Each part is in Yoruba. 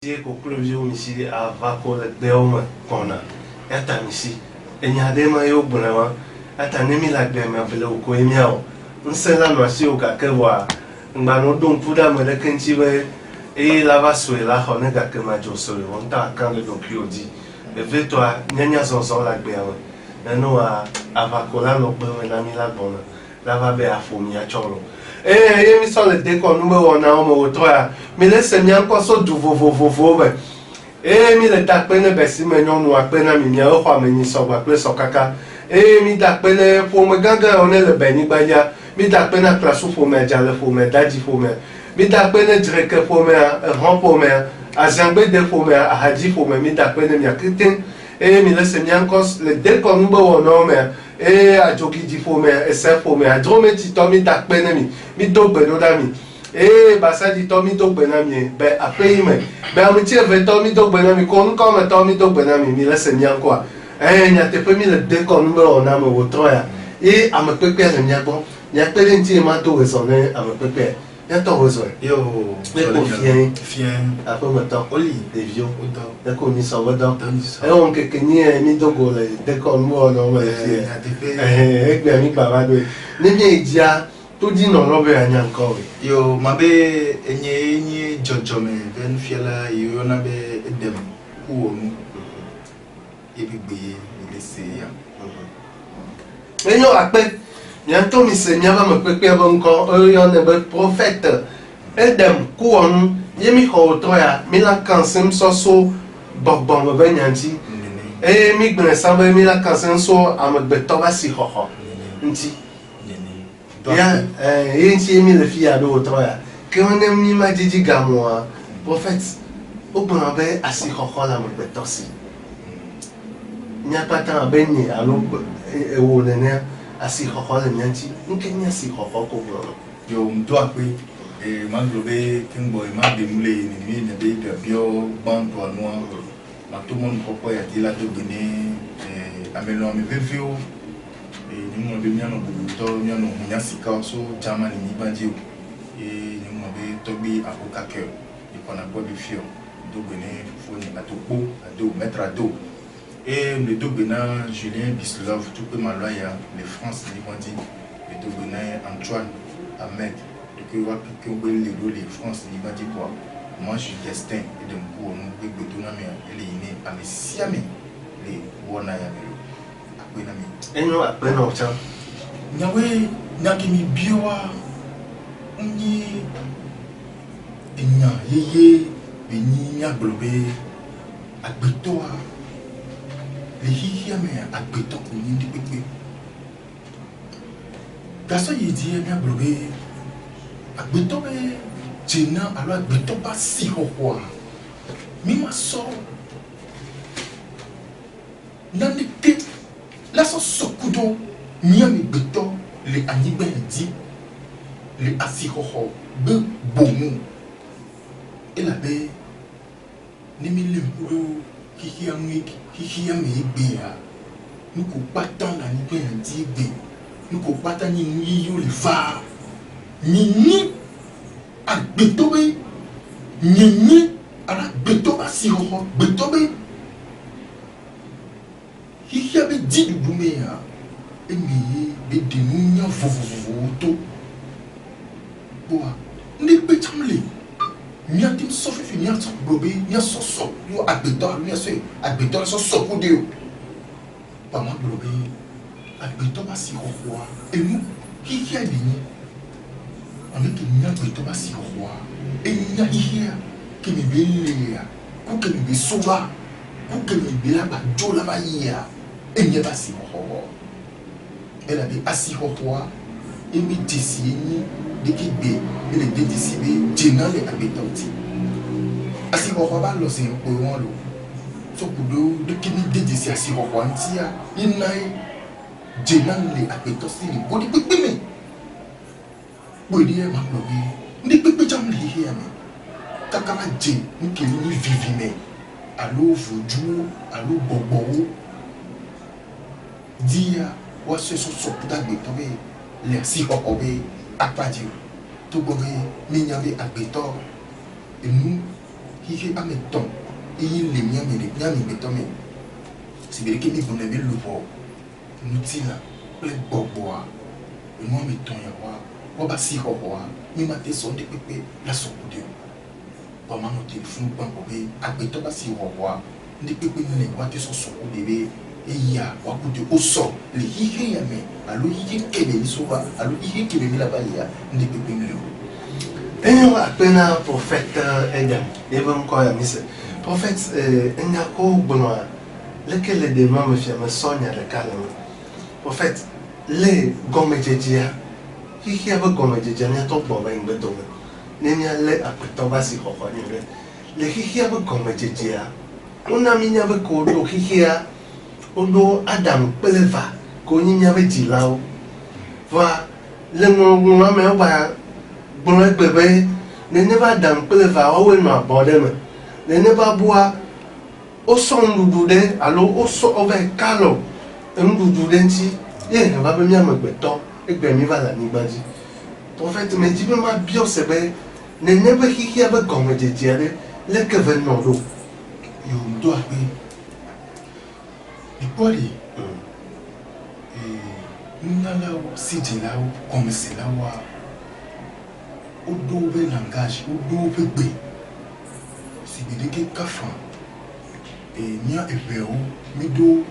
Conclusio misi a vako deoma kona eta misi enya dema yo bunawa ata nemi la gbema bele ko emiao nsela no asi o ka kewa ngba no don puda me de kenchi we e la va so la ho ne ga ke ma jo so on ta kan le don piodi e veto a nyanya so so la gbe awon no a vako la no gbe we na mi la bona la va be a fomi a cholo mi so le décor numéro 1 na o troya mi le semia ko so du vovovovo be mi le takpe ne besi me nyonu akpe na mi mia o kwa me ni so gba pe so kaka mi dakpe ne fo me ganga on le beni gbaja mi dakpe na klasu fo me jale fo me daji fo me mi dakpe ne direke fo me ran fo me azangbe de fo me haji fo me mi dakpe ne mia kriten mi le semia ko le décor numéro 1 na me a jogi di fo me ese fo me a drome ti to mi dakpe ne mi dogbe no da mi basa di to mi dogbe na mi be ape me be am ti e to mi dogbe na mi kon ko me to mi dogbe na mi le se mi anko nya te pe mi le décor numéro na me wo troya am pepe le nya bon nya pe le ti ma to so ne am pepe ya to so yo me ko fien après me to oli de vieux e ko ni so wodo on ke ni mi dogo le décor numéro na me gbe mi baba do ni mi dia to di no robe anya nko yo mabe enye jojome ben fiela yo na be edem ku onu ebigbe le se ya enyo ape nyanto mi se nyaba me pepe bo nko yo ne be prophète edem ku onu yemi ho to ya mi la kansim so bogbon me be nyanti mi gbere sambe mi la kansim so am be to ba si ho nti ya yenti mi le fia do to ya ke on mi ma jiji gamoa prophète o bon be asi ho la me be to si nya pata be ni alo e wo ne asi ho le nyanti nke nya si ho ko bro yo mto ape maglobe kingboy ma de mule ni mi ne be bio ban to no ma tout le monde pourquoi ya dit la de Guinée amelo mi vivio ni mo be miano buto miano nyasika so Germany ni bandio ni mo be tobi akoka ke ni kona bo bi fio do Guinée fo ni atopo ado mettre ado le Dogbena Julien Bislov tout peu maloya les France ni bandi le Dogbena Antoine Ahmed que les France ni bandi quoi moi je suis destin et de pour nous be betona me ele ni amesiame le wona ya melo akwena mi enyo akwena o cha nyawe nyakimi biwa nyi enya yeye beni nya globe agbetoa le hihiame agbeto ni ndi pepe gaso yi di nya globe agbeto be jena alo agbeto ba si hoho mi ma so nani te la so sokudo nyami gbeto le anigbe di le asi hoho be bomu ela be ni mi le mpuro hihiame igbe ya nuko patan la nigbe di igbe nuko patan ni yo le fa ni agbetobe ni ala gbetoba si hoho gbetobe hihiame di dudume ya emi be denunya vovovovo to boa ndi be chamle nya tim so fefe nya so globe nya so yo agbeto nya so agbeto so ku de o pa ma globe agbeto ba si hoho enu hihiame ni avec une agbeto ba si hoho enya hihia ke me bele ya ku ke me soba ku ke me bela ba jola ba ya enya ba si hoho elle avait assis au roi et mis d'ici de qui bé et les décidé djena les habitants assis au roi ba lo se po won lo so kudo de qui ni d'ici assis au roi ntia inai djena les habitants ni bodi pepe me bodi e ma lo bi ni pepe jam li here me kakala dje ni ke ni vivi me alo voju alo bobo dia wa se so puta gbeto be le si koko be apaji to go be ni nya be agbeto enu il a mes temps et il les miens mais les miens mais temps mais c'est bien que ni vous n'avez le voir nous dit là les bobois et moi mes temps ya wa wa ba si ho wa mi ma te son de pepe la so de ba ma no téléphone ba ko be agbeto ba si ho wa ndi pepe ni le wa te so so de be et ya wa ko de au so le hihe ya me alo hihe kebe ni so ba alo hihe kebe mi la ba ya ndi pepe ni le Enyo apena prophète Edem. Even quoi ya mise. Prophète enga ko bonwa. Lequel les démons me fait me sonya de calme. Prophète les gomejejia. Hihi aba gomejejia ni to bo ba ngbe do. Ni nya le apeto ba si ho ho ni le. Le hihi aba gomejejia. Una mi nya ba ko do hihi a. Odo Adam peleva ko ni nya ba jilao. Va le mo me ba bon bébé ne ne va dans le va ou ne va pas ne ne va boire au son doudé alors au son avec calo un doudé si et ne va pas bien me béton et bien mi va la ni bandi prophète mais tu peux ma bio c'est ben ne ne va qui avec comme de dire le que veut non l'eau yo doit be et quoi li nala si de là comme c'est là wa o do be langage o do be gbe si be de ke kafa nya ebe o mi do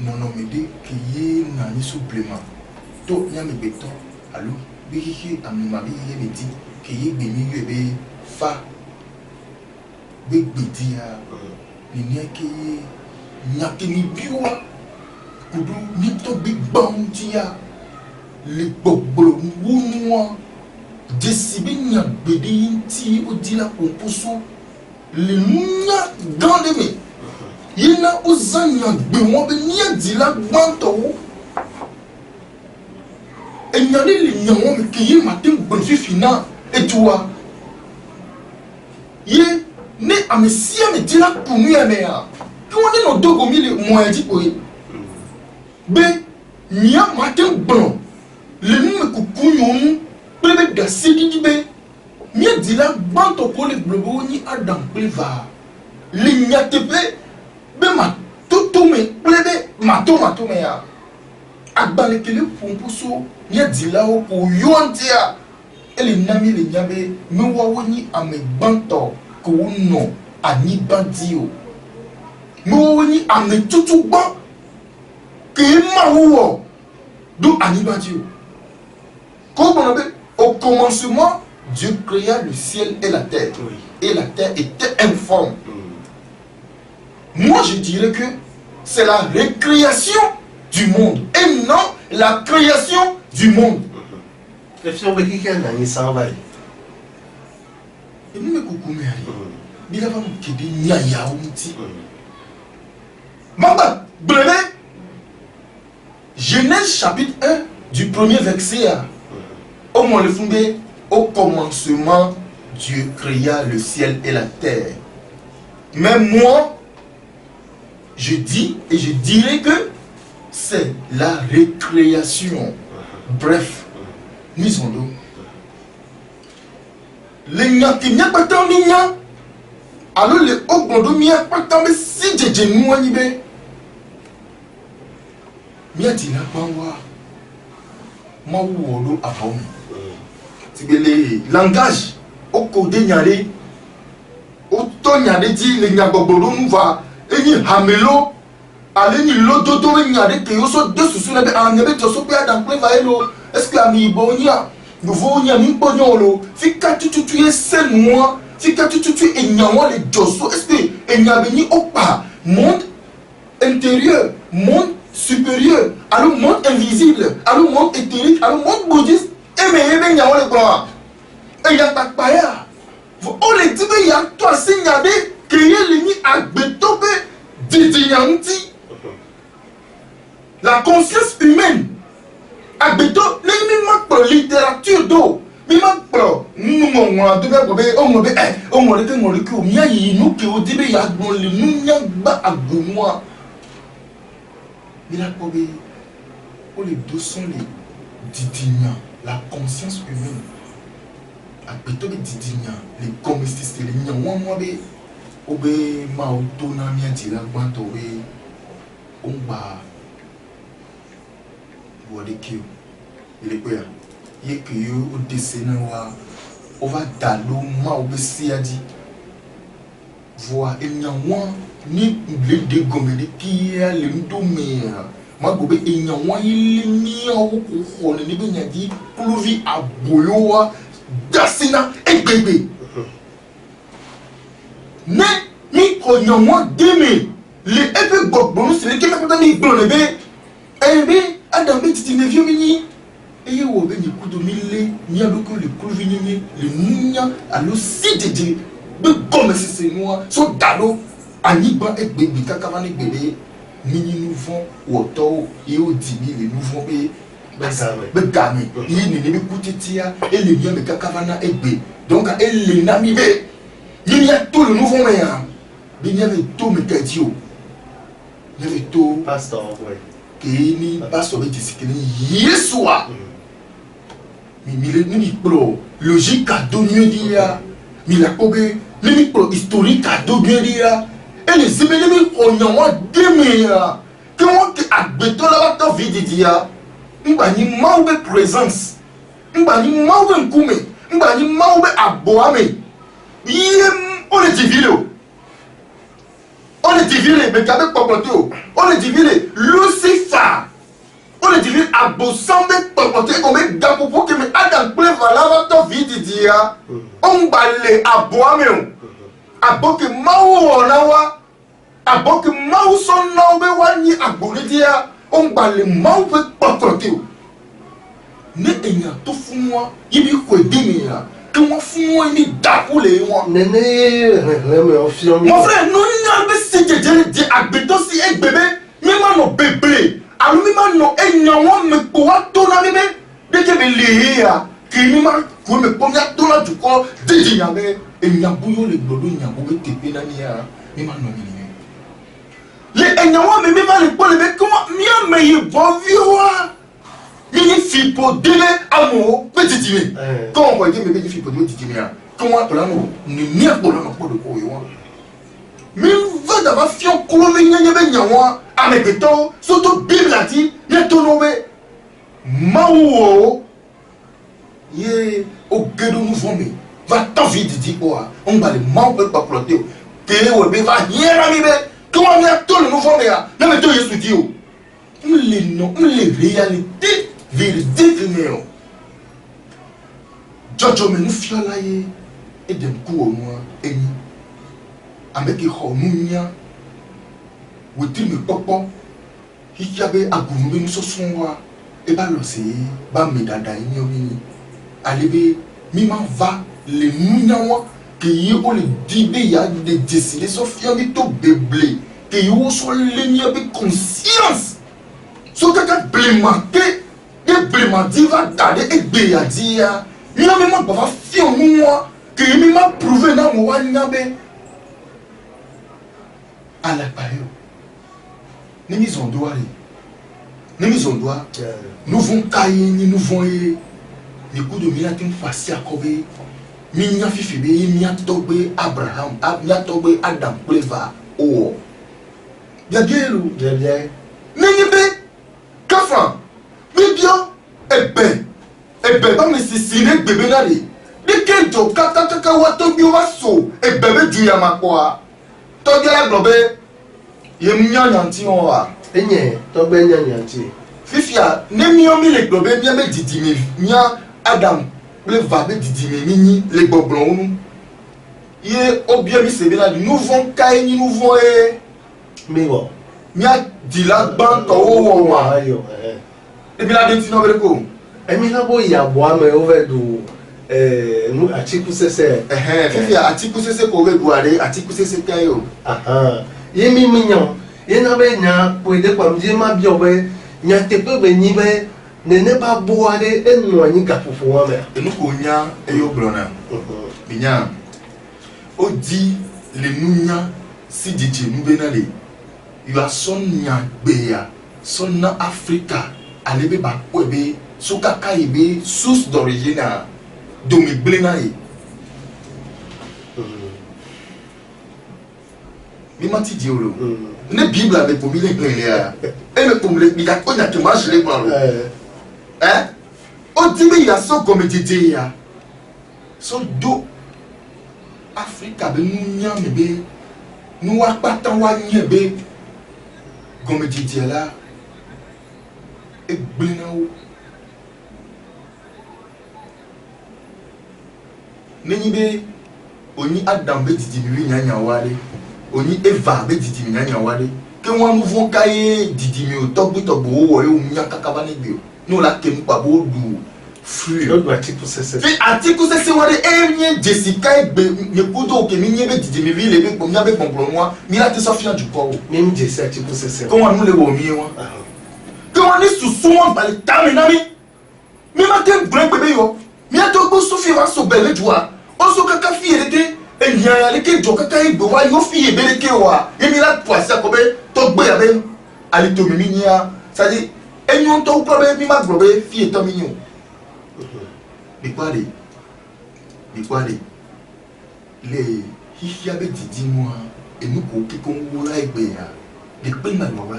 non me de ke ye na ni supplément to nya me beto allo bi ki am ma bi ye be di ke ye be mi ye be fa be di ya ni nya ke nya ke ni biwa kudu ni to big bang ti ya le gbogbo wo Desibi nya bedi ti odila komposo le nya grande me yina ozanya gbe won be nya dila gbanto enya le nya won me ke yi matin gbon fifina etuwa ye ne amesia me dila kunu ya me ya ki won ne no dogo mi le mo ya di oye be nya matin gbon le nu me kukunyo Plebe da sidi dibe Mie dila banto ko le globo ni adam pleva Le nyatepe Be ma toto me plebe mato me ya Agbale kele pomposo Mie dila o po yontia Ele nami le nyabe Me wawo ni ame banto Ko no ani bandio Me wawo ni ame tutu ban Ke ma wo Do ani bandio Ko bonabe Au commencement, Dieu créa le ciel et la terre. Oui. Et la terre était informe. Moi, je dirais que c'est la récréation du monde et non la création du monde. Et si on veut qu'il y ait un s'en va. Et nous, me coucou, mais il va nous quitter, nya outi. Mamba, blé, Genèse chapitre 1, du premier verset. Au commencement, Dieu créa le ciel et la terre. Mais moi, je dis et je dirais que c'est la récréation. Bref, mise en dos. Les nya qui n'y a pas tant de nya. Alors les ogondo n'y a pas tant de si de moi ni be. Mia dit la panwa. Ma wolo abom. Le langage au côté nyare au ton nyare dit le nyagoboro nous va et ni hamelo allez ni lododo nyare que yo so de sous na be anebe to so pia dan pleva elo est-ce que ami bonia nouveau nya mi bonyolo fika tutu e sen moi fika tutu e nyawo le joso est-ce que e nyabe ni opa monde intérieur monde supérieur alors monde invisible alors monde éthérique alors monde bouddhiste et mais ben nyawo le gloire et ya takpaya o le dit be ya to asignade que ye ni agbetobe didiyanti la conscience humaine agbeto le mi ma pro littérature do mi ma pro nu mo won do be o mo be o mo le ke mo le ku mi ayi nu ke o dibe ya gbon le nu nya gba agbomo mi la ko be o le 200 les didiyan la conscience humaine apeto be didinya le comestister le nya moi be obe ma auto na mi atira gbanto be ngba wole kiu ile pe ya ye que o descendre wa on va dalo ma obe siadi voix enyanwa ni le de gomede ki ya le ndomea ma gobe enyanwa ile ni awo ko ni be nyadi pluvi aboyowa dasina egbegbe ne mi ko nyanwa deme le efe gogbonu se le kema kota ni gbon lebe ebe adam be titi nevio mini eye wo be ni kudo mi le ni aloko le pluvi ni le munya alo sidede be gome sese noa so dalo anigba egbegbe kakava ni gbede mini nouveau woto e o dibi le nouveau be game yi ni be kutitia e le bien be kakava na egbe donc ele na mi be yi ni to le nouveau me ya bi ni be to me ketio ni be to pastor ouais ke ni pastor be disikini yesua mi le ni pro logique a donné dia mi la kobe ni pro historique a donné dia et les événements on a démé que on agbeto la ta vie dia ngba ni maube présence ngba ni maube nkume ngba ni maube aboame yem on est divile mais kabe popoto on est divile Lucifer on est divile abosambe popoto on met gapopo que me adam pleva la ta vie dia on balé aboame aboke mawo onawa aboke mawo son na be wani agbore dia on balé mawo pe potote ne enya to fun moi yibi ko edemia que moi fun moi ni dakule won nene me ofio mi mon frère non na be se de agbeto si egbebe mi ma no bebe alu mi ma no enya won me po wa to na mi be de ke be le ya ki mi ma ko me po ya to na juko didi ya be enya buyo le gbodo enya bo be tepe na ni ya mi ma no mi le enya won me ma le po le be comment mi a me yi bo viwa mi fi po dele amo petit mi comment on peut dire me fi po dele petit mi comment pour la no ni pour la no po de ko yo mi va da va fion ko me nya be nyawa amebeto surtout bible a dit ne to no be mawo ye o gedo nous vomé va tant vite dit quoi on va le mawo be pas ploter que o be va hiera mi be comment on a tout le nouveau mais na me to yesu di o le réalité véridique mais jojo me nous fiola ye et dem ku o mo eni ameki ho nunya woti me popo hikiabe agumbe nous sosonwa e ba lo se ba me dada yin omi alebe mi ma va le nunya wa que yi o le dibe ya de décider so fiami to beble que yi o so le ni be conscience so kaka blématé et blémati va garder et beya dia ni na me ma ba fi o moi que mi ma prouver na mo wa nyabe à la payo ni mise en doigt nous vont cailler ni nous vont les coups de miatin face à kobe minya fifi be minya tobe Abraham minya tobe Adam pleva o bien nini be kafa bibio ebe ba me sisine bebe na de kento kaka wato bi wa so ebe be ju ya makwa to je la globe ye minya nyanti on wa enye to be nyanti fifia ne mi o mi le globe bien be didi mi nya Adam le va be didi mi ni le gbogbon onu ye obie mi se be la nous vont kai ni nous vont mi wo nya di la gban to wo wa ayo e bi la de ti no be ko emi na bo ya bo ame over do nu atiku sese fifia atiku sese ko we buare atiku sese kai o ye mi minyo ye na be nya po de kwa mje ma bi obe nya tepe be ni be nene ba bo ade enu anyi ka fufu wa me enu ko nya e yo blona binya o di le nunya si dije nu be na le you are son nya gbe ya son na Africa alebe ba ko be so kaka ibe source d'origine donc me blena e mi mati di olo ne bible avec pour mi le ya et me pour le biga ko nya ke ma jele kwa lo o di me ya so comme tete ya so do Africa be nu nya me be nu wa patan wa nya be comme tete la e blena o nenyi be oni Adam be didi mi nyanya wale oni Eva be didi mi nyanya wale ke won vont kaye didi mi o togbo wo e o nya kakaba ne bi o no la ke mpa bo du free no do article 66 fi article 66 wale e nye Jessica be me kudo ke mi nye be didi mi le be nya be komplo moi mi la te sofia du ko même Jessica article 66 ko won le wo mi won ke won ni susu won ba le tami na mi ma ke gbre bebe yo mi ato go sofia wa so bele joa oso kaka fi erete enya le ke jo kaka igbo wa yo fi ebere ke wa emi la poise ko be to gbe ya be ali to mi nia ça dit enyo to ko be mi ma gbo be fi eto mi nyu bi kware le hihia be didi mo enu ko ke ko wo la igbe ya de pe ma mo wa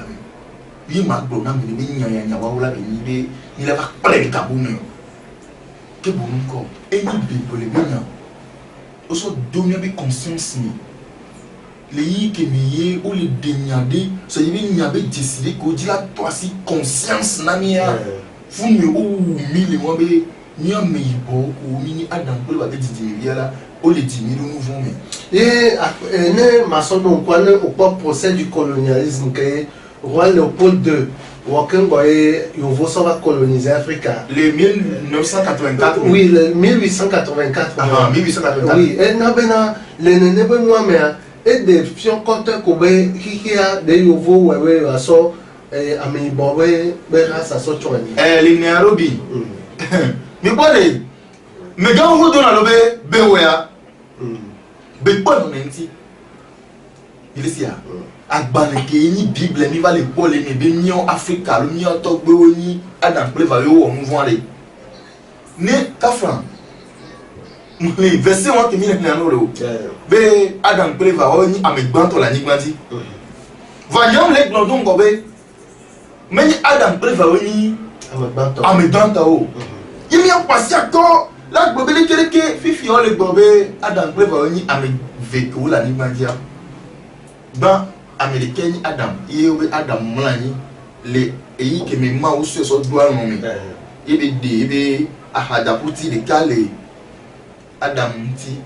yi ma gbo na mi ni nya wa wo la be ni la ba pare ka bu no ke bu nko eni bi ko le bi nya oso donner be conscience ni le yi ke mi ye o le denyade so yi bi nya be décider ko di la toi si conscience na mi ya fun mi o mi le mo be ni am mi bo ko mi ni Adam ko le ba be didi mi ya la o le di mi do nouveau mais et ne maçon donc quoi ne au procès du colonialisme que roi Léopold II Waken Boye Yovo ça va coloniser Africa. Le 1984. Oui, le 1884. Ah, 1884. Oui, et n'abena les nénés moi mais et des fions compte kobe hikia de Yovo wewe aso ami bowe bera sa so chwani. Le Nairobi. Mi bole. Me ga wo do na lobe bewe ya. Be pon nenti. Ilisia. Agbaneke ni bible mi va le pole ni be mion Africa lo mion to gbe oni Adam play va yo wo mouvement le ne kafran le verset won ke mi na no lo be Adam play va oni amegban to la ni gbanti va yam le glondon go be me ni Adam play va oni amegban to o yimi en pasi akọ la gbo be le keleke fifi o le gbo be Adam play va oni ameveko la ni gbanti a ban américain Adam yewe Adam mlani le eyi ke me ma o so do anu mi ebe de ebe ahada puti de kale Adam ti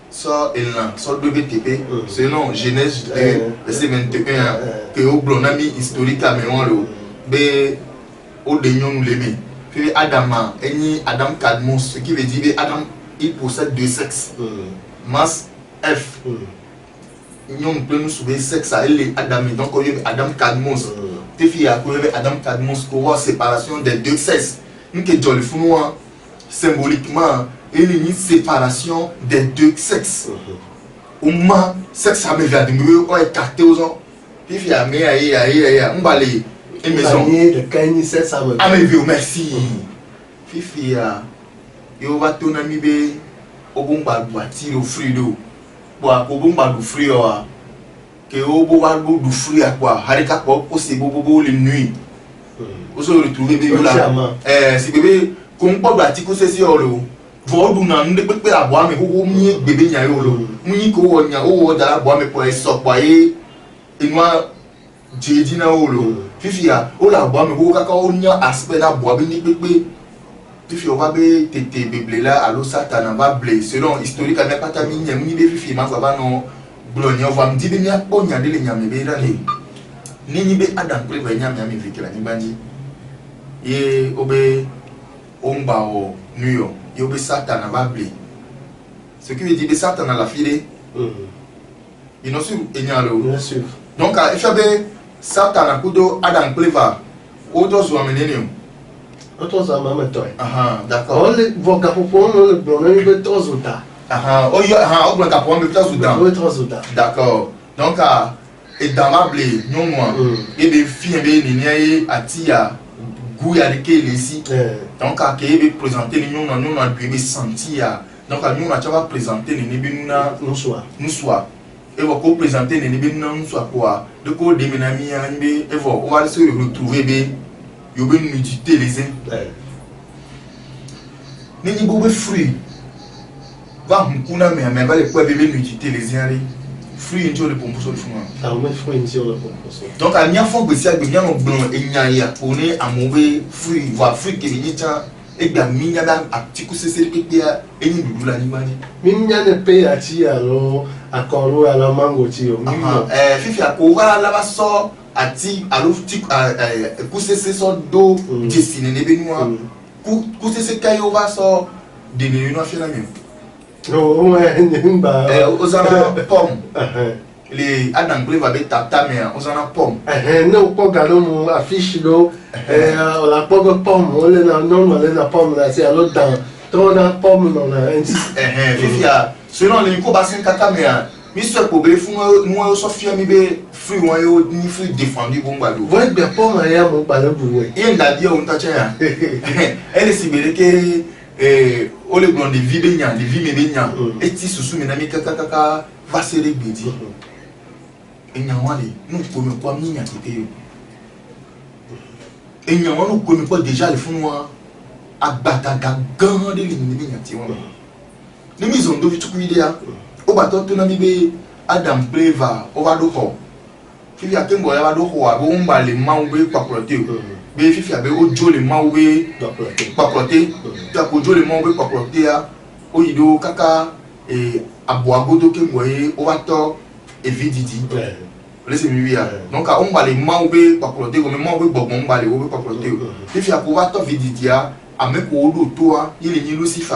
so elan so do BTP selon Genèse verset 21 que o blonami historique me won lo be o de nyonu lebe puis Adam eni Adam Cadmus ce qui veut dire Adam il possède deux sexes mas F ñom peut nous soulever sexe à elle Adam donc il y a Adam Cadmus te fi a ko Adam Cadmus ko wa séparation des deux sexes nous que jolly funu symboliquement il y a une séparation des deux sexes au moins sexe a me vient de me o écarté aux gens te fi a me ya on va les maison de kani sexe a me vu merci fifi a yo va ton ami be o bon ba boîtier au frido boa ko bomba du free wa ke o bo wa du free akwa harika ko ko se bo le nuit o so retrouver bébé là si bébé ko npo gba ti ko se si oro vo du na nde pepe abo ame ko mi bébé nya yo lo mu ko wo nya o wo da abo ame ko e so pa e inwa jeji na o lo fifi a o la abo ame ko kaka o nya aspect na abo abi ni pepe fifi o va be tete bible là allo satan va blé selon historique na pata mi nyam ni be fifi ma va no glonia va mdi be nya ko nya de le nyam be ra le ni be Adam pre va nyam mi fikira ni banji ye obe omba o nuyo ye obe satan va blé ce qui veut dire satan la file il no sur enyalo bien sûr donc a efabe satan akudo Adam pre va auto zo amenenio autos a mama toy d'accord on le voga pour le bonheur de tozuta o yo o blanc capon be tozuta d'accord donc et dans ma blé nyonwa e be fi be ni ni atia goût ya de quel ici donc à qui est présenté nous on doit sentir donc à nous on va présenter les nous soit et va ko présenter les nous soit quoi de ko déménager et on va se retrouver be yo be nudité les ni bobe fruit va mkuna mais va les quoi bébé nudité les fruit into le pomposo de fuma ah mais fruit into le pomposo donc à mia fond besia be bien blanc et nya pour ne amobe fruit va fruit que ni ta et bien minya da atiku sese pepia et ni dudu la ni mani minya ne pe ati alors akoro ala mango ti o fifi akora la ba so ati alo ti ku sese so do destiné ne benua ku sese kayo va so de ne no afela mi oh ouais nimba osana pomme les Adam Blé va être tata mais osana pomme non pas galo mo affiche do la pomme on le na pomme là c'est alors dans ton na pomme non na fifi a selon les ko basin kaka mais mi so ko be fun mo so fia mi be free won yo ni free défendu bon gbalo ouais bien pomme ya mo balo buwe yen da dia on ta cha elle si bele ke o le grand de vie benya de vie me benya eti susu me na mi kaka va se regbedi enyawale nous comme quoi minya kete enyawa nous comme quoi déjà le funwa abataga grand de ligne benya ti won ni mi zondo vi tuku idea o ba to na mi be Adam Pleva o va do ho fifi akengo ya va do ho abo mba le ma be paprote be fifi abe o jo le ma be paprote ta ko jo le ma be paprote ya o ido kaka abo agodo kengo e o va to evididi laissez moi via donc on va les manger pas protéger comme manger bon on va les pas protéger et puis pour va to vididia a me ko do toi il est ni Lucifer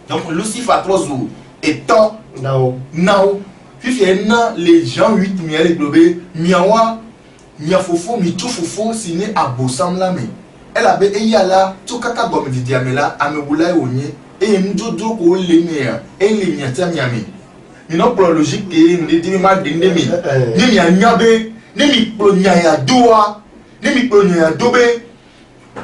donc Lucifer 3 jours et temps now fifi na les gens 8 miel globé miawa miafofo mi tufofo sine abosam la me elle avait eyala to kaka gom vididia me la amebula onye e mdodo ko le me e le miata miami ni no logique que ni di ma de ndemi ni mi anyabe ni mi plonya ya doa ni mi plonya ya dobe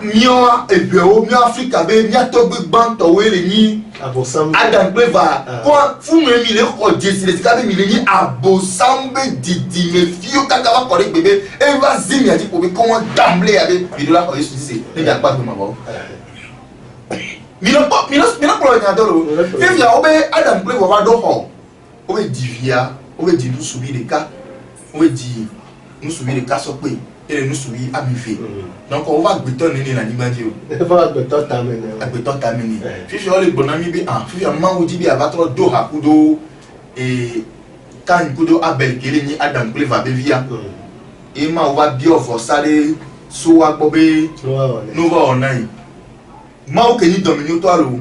mioa ebeo mi Africa be mi atogbe ban to we le ni abosam Adam Pleva quoi fu me mi le ko jesi le tikabe mi le ni abosambe didi me fio kaka va correct bébé e va zimi ati ko be comment d'emblée avec bidola ko yesu dise ni ya pa ma bo mi no plonya dolo fi ya obe Adam Pleva va do ho on veut dire via on veut dire nous subir les cas on veut dire nous subir les cas sur quoi et nous subir à mi donc on va bétonner la nimandio on va bétonner tamene fifi on le bonami bi ah fifi man odi bi abatro do hakudo et kan kudo abel kele ni Adam Pleva be via et ma wa bi ofo sare so wa gbobe no wa onai ma o ke ni domino to alo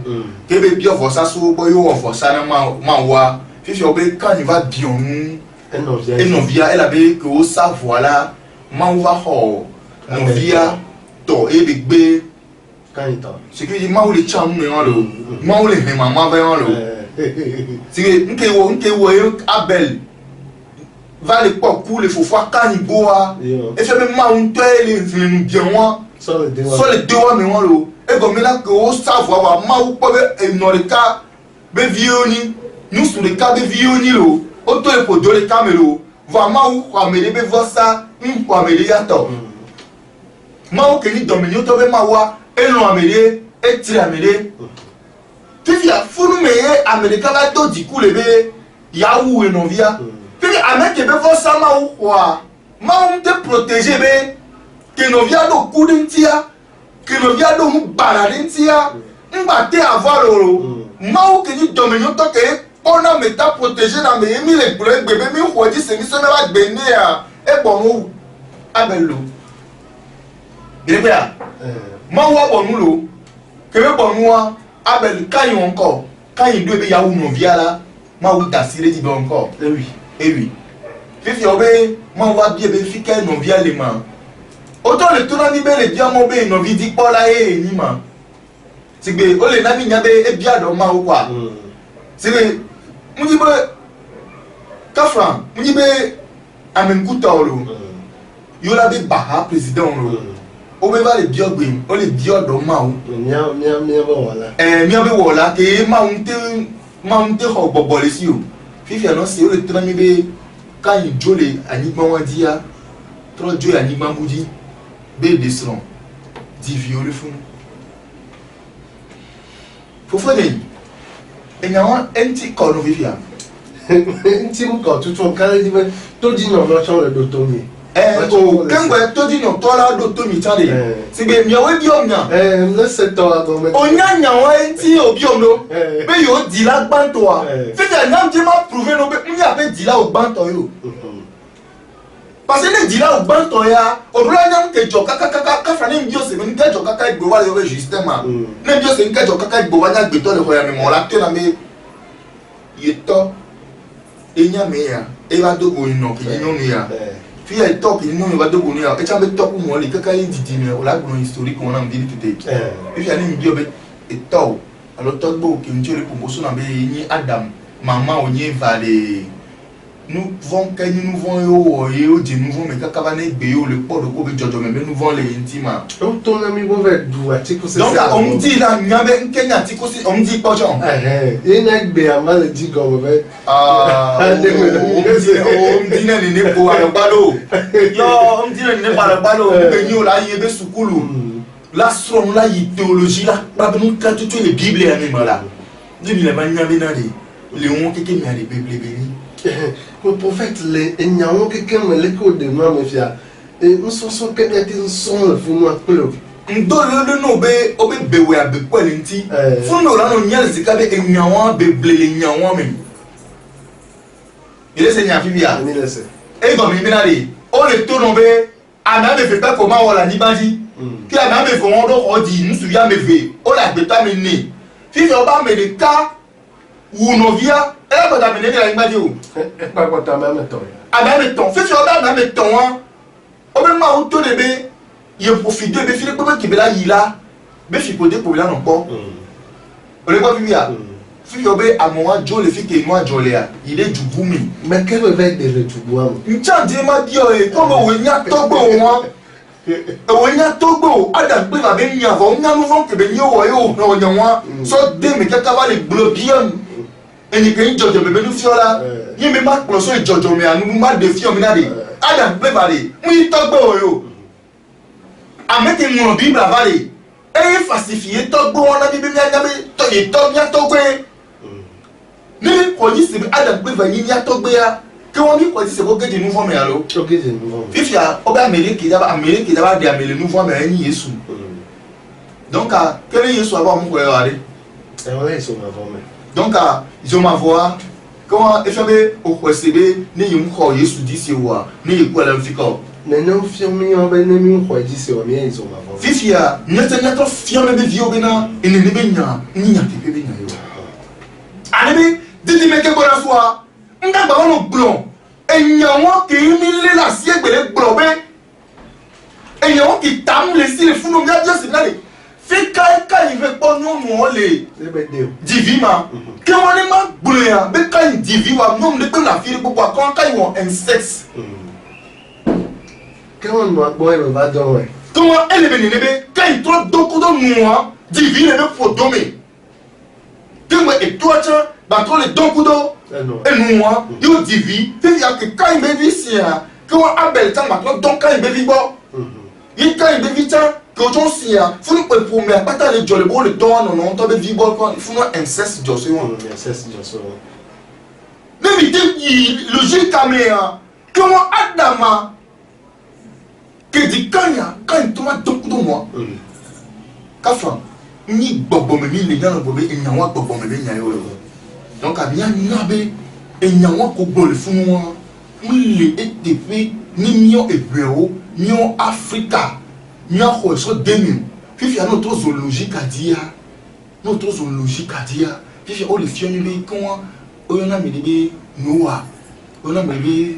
ke be bi ofo sa so boyo ofo sa na ma wa fifi obe quand il va bien nous et non via elle avait que au savoir là man va ho non via to e bigbe quand il t'a ce qui dit ma ou le cham me lo ma ou le maman va lo c'est nke wo Abel va le pas couler faut faire quand il boa et fait même ma on telle bien moi sur le deux me lo et comme là que au savoir ma ou pas e non le cas be vioni nous sur le cas de Vionilo, auto et pour donner camelo, vraiment où on met les ça, une fois mêlé à temps. Mao que ni domino tobe mawa, et l'on amélié, et tire amélié. Puis ya fou nous meilleur américain va tout du coup le bé, yaou et non via. Puis américain be voir ça maou quoi. Mao te protéger bé, que non via do coup d'un tia, que non via do baladin tia, m'batte avoir l'euro. Mao que ni domino toke on a mis ta protégé dans mes émis les problèmes bébé mi ou dit c'est mi se va bénir et bon nous abello bébé ma wa bon nous lo que bon nous abel quand il encore quand il doit be ya ou non via là ma ou d'assurer dit encore et oui fifi obé ma wa bien be fi que non via les mains autant le tour ni be le bien mon be non vi dit pas là et ni ma c'est que o le na mi nya be e bia do ma ou quoi c'est que Muni be Kafran, muni be Amenkuta olo. Yola be Baha président olo. o be va le bio gbe o le bio do ma o mia ba wala mi be wala ke ma un te ho bobo le si o fifi no se o le trami be kan jole anigba wa dia tro jo anigba mudi be desron di viole fun fofo ni enyawa enti ko no fifi a enti mu ko tutu kan di be to di no no so le do to mi o kengwe to di no to la do to mi tare si be mi we bi o nya le secteur a do me o nya nya wa enti o bi o no be yo di la gbanto a fifi na ti ma prouver no be mi a be di la o gbanto yo parce que les dira au banto ya o dula nyam ke jo kaka fani mbio se ni ke jo kaka igbo wa yo justement ne mbio se ni ke jo kaka igbo wa nya gbe to le ho ya me mo la te na me yeto enya me ya e ba dogo no ke ni no ya fi ya to ke ni no ba dogo no ya e cha be to ku mo le kaka yin didi me o la gbo historique on am didi tete e fi ya ni mbio be e to alo to gbo ke njo le pomposo na be ni Adam mama onye vale nous vont que nous vont yo di nous vont mais kaka na gbe yo le po do ko be jojo me nous vont les intima o to na mi bo ve du article c'est donc on dit là nyabe Kenya article on dit pas Jean e na gbe ama le di go ve on dit na ni ko ara balo yo on dit na ni para balo be ni o la ye be sukulu la son la théologie là ba nous quand tu les bible et même là bible ba nyabe na le on keke mi ale bible ni le prophète le enyawo keke me le ko de ma me fia e nsoso ke ya ti nson le funu apelo ndo le no be o be bewe abe kwele nti funu la no nyal zika be enyawo be blele nyawo me ile se nya fibia ni lese e go mi binari o le to no be ana be fe pe ko ma wala ni baji ki ana be fo won do o di nusu ya me fe o la gbe ta me ni fi o ba me de ka Unovia, elle va t'amener de la image où pas quoi ta même temps. À même temps, fais sur la même temps, au même moment où tout le bé, il profite de faire comme qui est là, il a, mais je peux dire pour là non pas. On le voit bien. Fils au bé à moi, Joe le fait que moi Joe il est du boumi. Mais quel réveil de du bois? Une chance de ma dire, comme on y a Togo moi. On y a Togo, Adam peut va venir, on y a nous vont que venir au royaume, on y a moi, soit des mais qu'à les bloquer. Et ni que Jojo me nous fiola ni me ma closo e Jojo me anu ma de fio me na de Adam be vale mu togbo yo amete mu Bible vale e falsifier togbo wona bi mi anya be to e to nya togbo ni ko yi se Adam be vale ni togbo ya ke won bi ko yi se ko ge de nouveau me alo OK de nouveau fifia o ba Amérique da de amele nouveau me ni Yesu donc a quel Yesu aba mu ko yo ale et voilà ils sont avant mais donc ils ont ma voix comment effabe au recebe ni yum ko Yesu disi wa ni yiku ala mfiko mais non firmi on va nemi ko disi wa mais ils ont avant fifia nyata nyata fiame be vio bena ene ne benya ni nyata pe benya yo ane didi meke bona soa nga ba no blon enyawo ke mi le la sie gbele gblo be enyawo ki tam le si le funu mi a Dieu sinale fi kai il veut pas nous mo le divima que on est ma boulia be kai diviwa nous ne peut la faire pourquoi quand kai on un sexe que on boy va donc comment elle est venue be kai trop donc do moi divine be faut dommer que moi et toi tu ba trop le donc do et moi yo divi fait ya que kai be visia que on abel tant ba donc kai be vibo il kai be vita que on s'y a faut nous pour me pas le jolly bon le don non to be vibo quand il faut inceste josse inceste josse même il logique caméra comment Adama que dit quand il tombe donc de moi kafa ni bobo me ni dans le bobo et nyawa bobo me nya yo donc a bien nabe et nyawa ko bo le funu wa le ETP ni mio ebeo mio Africa mio ko so demi fifi a notre zoologique à dire fifi o le fioni comment o na me de noa o na me de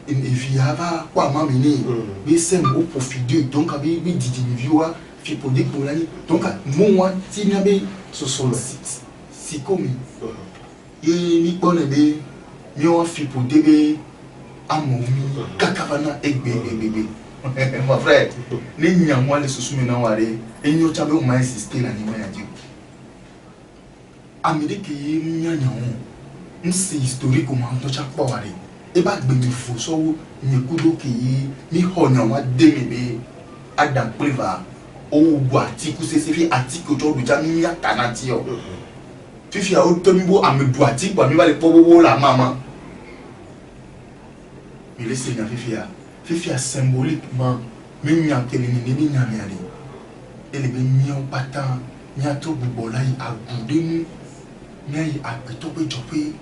eviava kwa mama ni be sem o profiter donc abi bi didi viwa fi pour dire pour l'année donc moi si na be ce sont si comme et ni bonne be mi o fi pour debe amomi kakavana egbe bebe mon frère les nyamwa les sous maintenant waré et nous tchabe on m'a insisté là ni moi ya dit amide que nyanya on c'est historique comment on tchabe pas waré et ba gbe mi fo so ni kudo que mi honya wa demebe adam priva o bu atiku c'est fi atiku to do jami ya kanati yo fifi a o tombo amedu atiku ami ba le pobo la maman mais laissez bien fifi a symboliquement même a teleni ni na mi ali ele be nyon patan nya to bubola yi agude mu nya yi apeto pe jope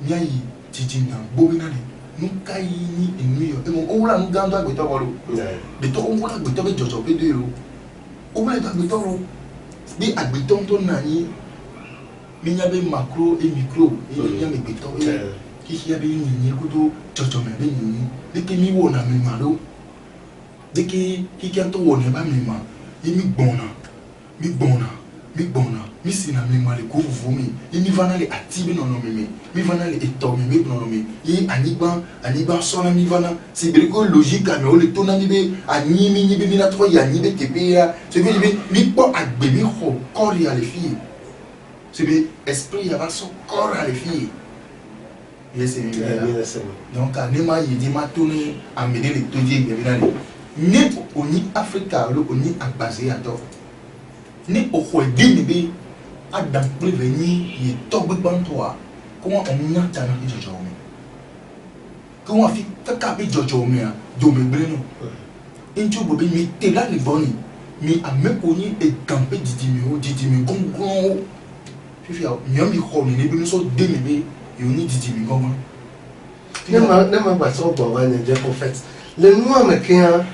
nya yi tijina bobi na le nu kai ni enu yo e mo owura nu gando agbeto bolo de to owura agbeto be jojo pe de ro owura agbeto ro bi agbeto to na yi mi nya be macro et micro e nya me gbeto e ki ya be ni kudo jojo me be ni de ke mi wo na mi maro de ke ki to wo ne ba mi ma mi gbona mi sina mi male ko vumi mi vanale atibe no mi vanale eto mi no mi yi aniba sona mi vana c'est briko logique mais o le tona mi be ani mi be na to ya ni be kepe ya c'est be mi po agbe mi ho corps ya les filles c'est be esprit ya va so corps à les filles laissez mi donc anema yi di ma toni amede le toje be binale ni oni Africa lo oni agbase ato ni okhwedi be adam prévenir yi togbe bantoa comment on nyata na jojo mi comment fi kaka be jojo mi a do me breno injo bobe mi te la le boni mi ameko ni e camper didi mi gongon fifi a mi ho mi ne bi so de mi be yoni didi mi gongon nema ba so bo wa ne je prophète le nous américain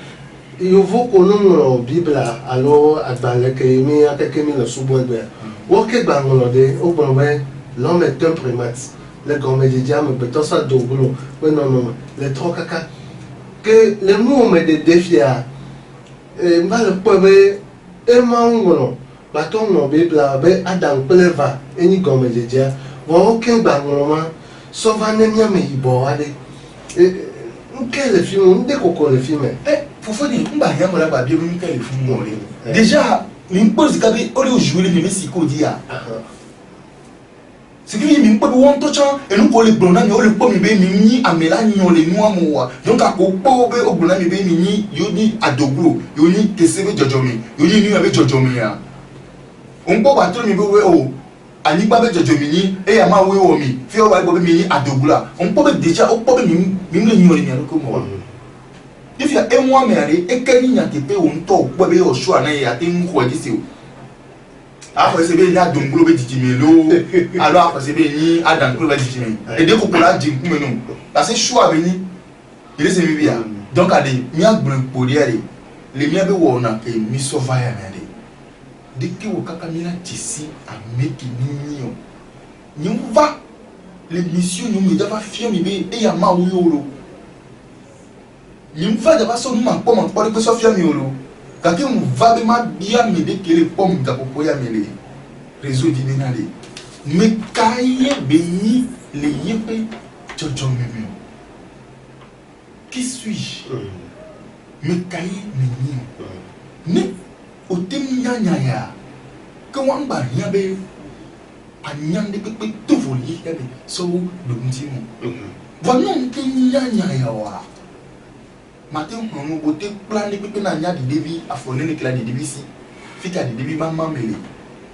il faut qu'on nous Bible alors agbalé que mi akeke mi le subo egbe wo ke gba ngolo de o gbon we l'homme est un primate le gomme de diam be to sa dogulo we non le trokaka que le nous me de défier mba le pobe e ma ngolo ba to no Bible be adam pleva eni gomme de dia wo ke gba ngolo ma so va ne mi ame ibo ade quel film on découvre le film pour faire des combats rien voilà ba bien mi quel film mo le déjà mi pose kabe o le jouer le Messi ko dia ce qui mi pose won to chan e nu ko le blona mi o le po mi be mi ni amela nyon le nu amowa donc akoko be o blona mi be mi ni yo ni adoguro yo ni kesebe jojo mi yo ni abe jojo mi ya on po ba to mi be we o ani gba be jojo mi ni e ya ma we o mi fi o ba gbo mi ni adogura on po be déjà o po be mi le nyon le mi ko mo if you are one man e keni nya te pe on to po be o sure na ya te nko e dise o a ko se be ya dongulo be didi mi lo alo a ko se be ni adam ko be didi mi e de ko pola jin ku me no parce que sure be ni ile se mi bia donc ade mi agbon po de ale le mi abe wo na ke mi survive na de de ke wo kaka mi na tisi a make ni o ni va les missions nous me dava fier mi be e ya ma wo yo il me va d'abord son nom comme on parle de Sofia Miolo quand on va de ma bien me de que les pommes d'apopoya me les réseau divinali mais cahier béni les yépé tchotchon meme qui suis-je mais cahier me ni au temnya ya comment ba rien be anyang de pe tout voler be so de ntimo voilà on temnya ya wa matin on boté plan de pipe na nya de debi afone ne kla de debi si fika de debi mama mele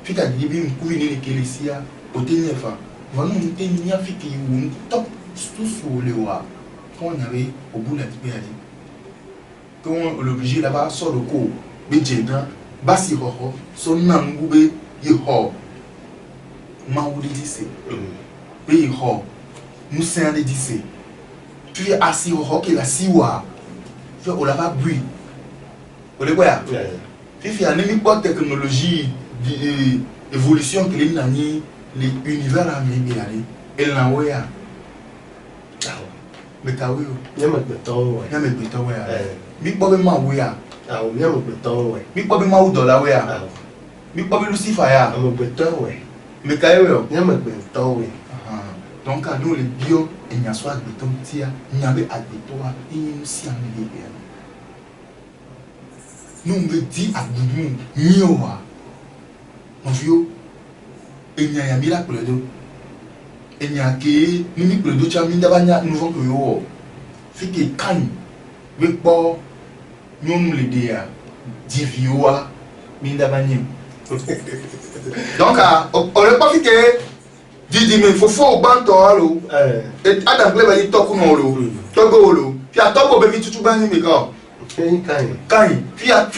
fika de debi mkuvi ne kelesia otenye fa voilà on te nya fiki won top tout sur le wa quand on avait au bout la tipe ali quand l'obligé là-bas sort le co be jena basi ho so nangu be yi ho ma wudi dise be yi ho musen de dise tu es assis ho ke la siwa fait on l'a pas bu on le voit fifi a nemi pas technologie d'évolution que les nani les univers a mis bien et la wea mais ta oui nyama beto ouais mi pas ma wea nyama beto ouais mi pas ma ou dollar wea mi pas Lucifer ya beto ouais mais ka yo nyama beto ouais donc à nous les bio et n'y a soit beton tia n'y avait à betoa et nous si en nous me dit à Boubou, Nioa, mon vieux, il n'y a miracle de il n'y a que nous de Chamindabania, nous avons que yo, fait que quand nous pas nous le dire, Divioa, Mindabania. Donc, on n'a pas fait que Didi, mais il faut au banc, et Adam Clever, il toque au Togo, puis à Togo, baby, tu vas me go. Quand puis à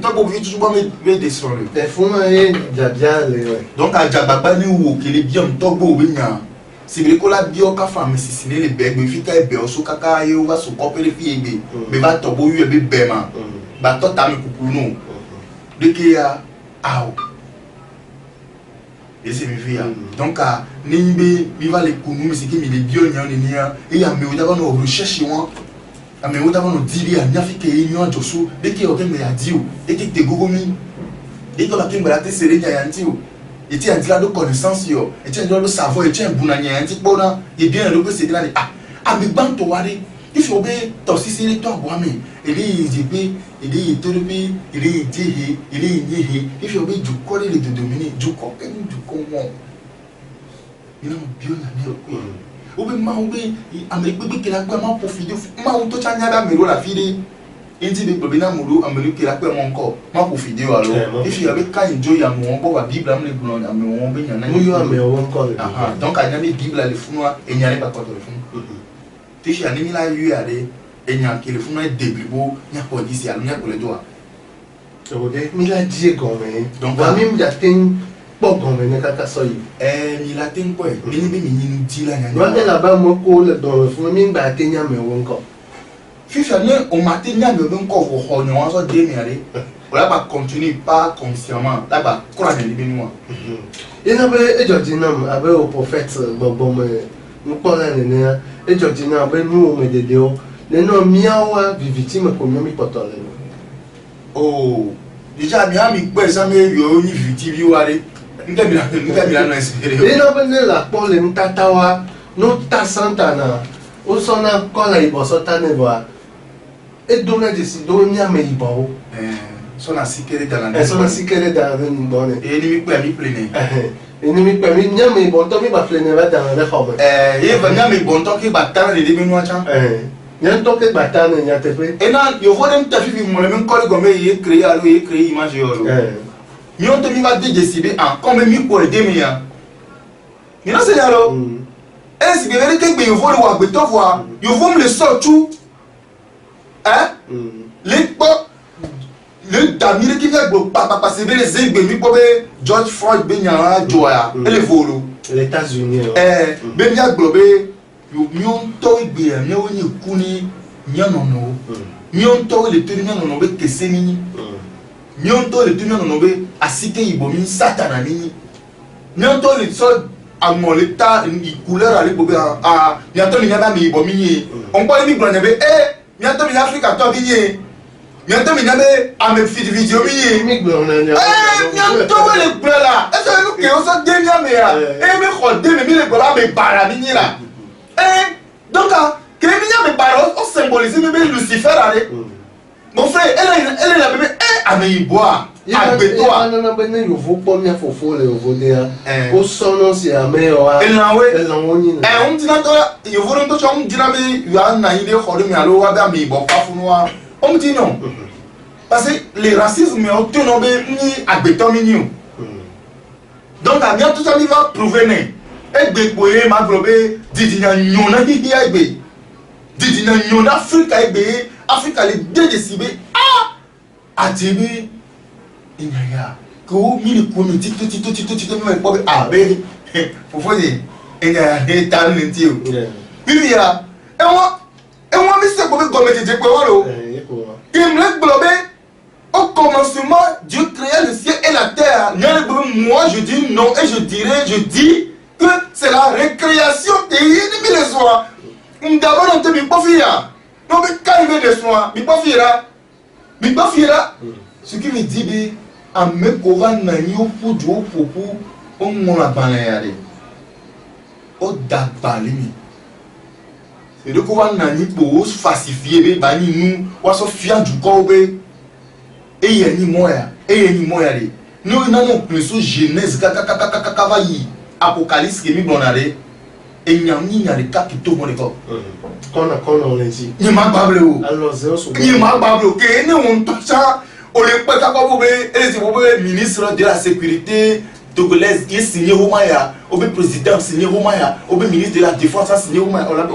Togo, tu vas me descendre. Des fois, il y a bien les. Donc, à Jababani ou qu'il est bien Togo, si vous voulez bio ka femme si les bègues mais fika ebe oso kaka yo va so kopele fi ebe mais va tobo yu ebe bema ba to ta me kukuno de que ya aw et c'est mi via donc à nimbe mi va les kunu mais c'est que mi les bio nya ni nia et ya me odava no recherche wa a me odava no dili a nya fike yu josu de que o ke me ya dio et que te gogo mi et que la kin ba te sere nya ya ntio et tu as dit là de connaissance yo et tu as dit là de savoir et tu as un bounanier un petit peu là et bien le c'est là ah mais ban to wari il faut bien to si c'est toi bois mais il est jp il est tolobi il est dihi il est nihi il faut bien du coller les deux dominer du coquin du comment il a bien la mieux ou bien ma ou bien avec bébé qui la quoi ma profiter ma ou to chanya da mero la fille indi be bobina mulu amelu ki la kwa monko ma ko video alo if you have ka enjoy ya mo ko wa bible am le bulo na me won be nyana mu yo ame won ko le donc anya ni bible le funwa enyare ba ko to le fun tishi ani mi la yu ya de enya ki le funwa debut bo nya ko disi alo nya ko le doa so de mi la die gome donc ba mi ja tin po gome ne kaka so yi mi la tin ko e mi be mi di la nya wa de la ba mo ko le don le fun mi ba tin nya me won ko Fifa ne au matin n'y a même encore au honor on soit déméré on là pas continuer pas consciemment là bas croire les béninois il na be e jojinam abe o prophète bobo me nko la ne e jojinam abe nu o me dede o le no miawa vivitime ko mi potole oh déjà mi ami pe ça me yo ni viti ware nte mi la no espérer il na be ne la po le ntatawa no ta santana o sona ko la ibosota ne boa et donc je suis donné à mes ibao son a sikere dans la son a sikere dans le bonne et ni mi pe mi pleine et ni mi pe mi nya me bon to mi ba pleine va dans le homme et va nya me bon to ki ba tan le demi noa chan nya to ke ba tan nya te pe et na yo vo dem ta fi mo le men ko le gome ye créer alo ye créer image yo lo mi on te mi va décider en comme mi ko aider mi ya mi na se alo et si bébé que be yo vo le wa gbe to voir yo vo me le sort tout hein le damire qui vient papa passer les zègres mi pobe George Floyd benya joya et le volo les États-Unis benya globé yo mion to igbe mi o ni kuni nyanono mion to le tenu nyanono be keseni mion to le tenu nyanono be asike ibomi satana ni mion to le so amon le ta ni couleur ale pobe ah miato ni nyaba mi ibomi on parle mi glonye be miato mi Africa to biye miato mi nyabe ame video mi mi glonye miato le bla est-ce que nous que on so demia me ya me khode me mi le bla me bara mi ni la donc que mi nya me bara on symbolise me Lucifer ale mon frère elle est la bébé ame iboa agbeto na be ne yo vo po mi afofo le vo de o sono si ame o elanwe ni on dina to yo vo ndo cho on dina be yo na ide khode mi alo wa ba mi ibo pa funu wa on dit non parce que le racisme est autonome ni agbeto mi ni donc à bien tout ça mi va prouver ne egbe poye ma globé didina nyona hi egbe didina nyona Africa le décider atibi inyaya ko mi ni ko mi tito mi po abe fofo ye enyaya he tan ni ti o bibia e won mi se ko be gomete je pe wa lo im le globé au commencement Dieu créa le ciel et la terre moi je dis non et je dis que c'est la récréation de l'ennemi les soirs d'abord on te mi po fia non mais quand il veut des soirs mi po fira ce qui veut dire a me ko va na ni o pudu popu o mo la ban ya de o da balimi c'est de ko va na ni po falsifier be ba ni nu wa so fia du ko be et ni moya de nous n'avons plus sur Genèse kaka yi Apocalypse qui mi bonare et n'y a les cas qui tout bon d'accord quand on les dit ni ma bable o alors zéro sur ni ma bable que ne on tout ça on les pas capable et c'est ministre de la sécurité togolaise qui est signé Romaya au président signé Romaya au ministre de la défense signé Romaya on l'a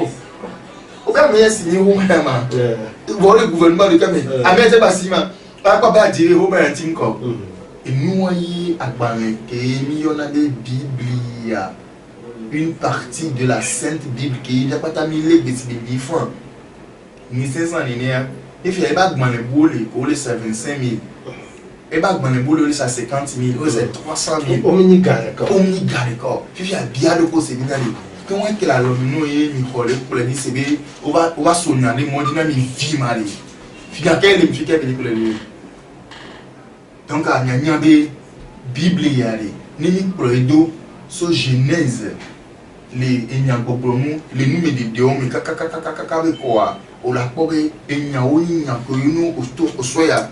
au bien signé Romaya ma le gouvernement de Camé amène pas si ma pas pas dire Romaya tim ko et nous y agbané que million de Bible une partie de la Sainte Bible qui n'a pas mis les Bible fin 1500 linéaires et puis il va agbané boule pour les 25 000 et va agbané boule ça 50 000 c'est 300 000 omnigaré quoi puis il y a bien de causes évidemment quand on est là l'homme et Nicole pour les dire on va sonner les mots dynamique vie malé puis il y a quel est pour les donc il y a des Bible y aller ni pour les dos so Genèse les enyangobomu les numéros de Dieu mais kaka quoi o la pobe enyawo nyanko yunu o soya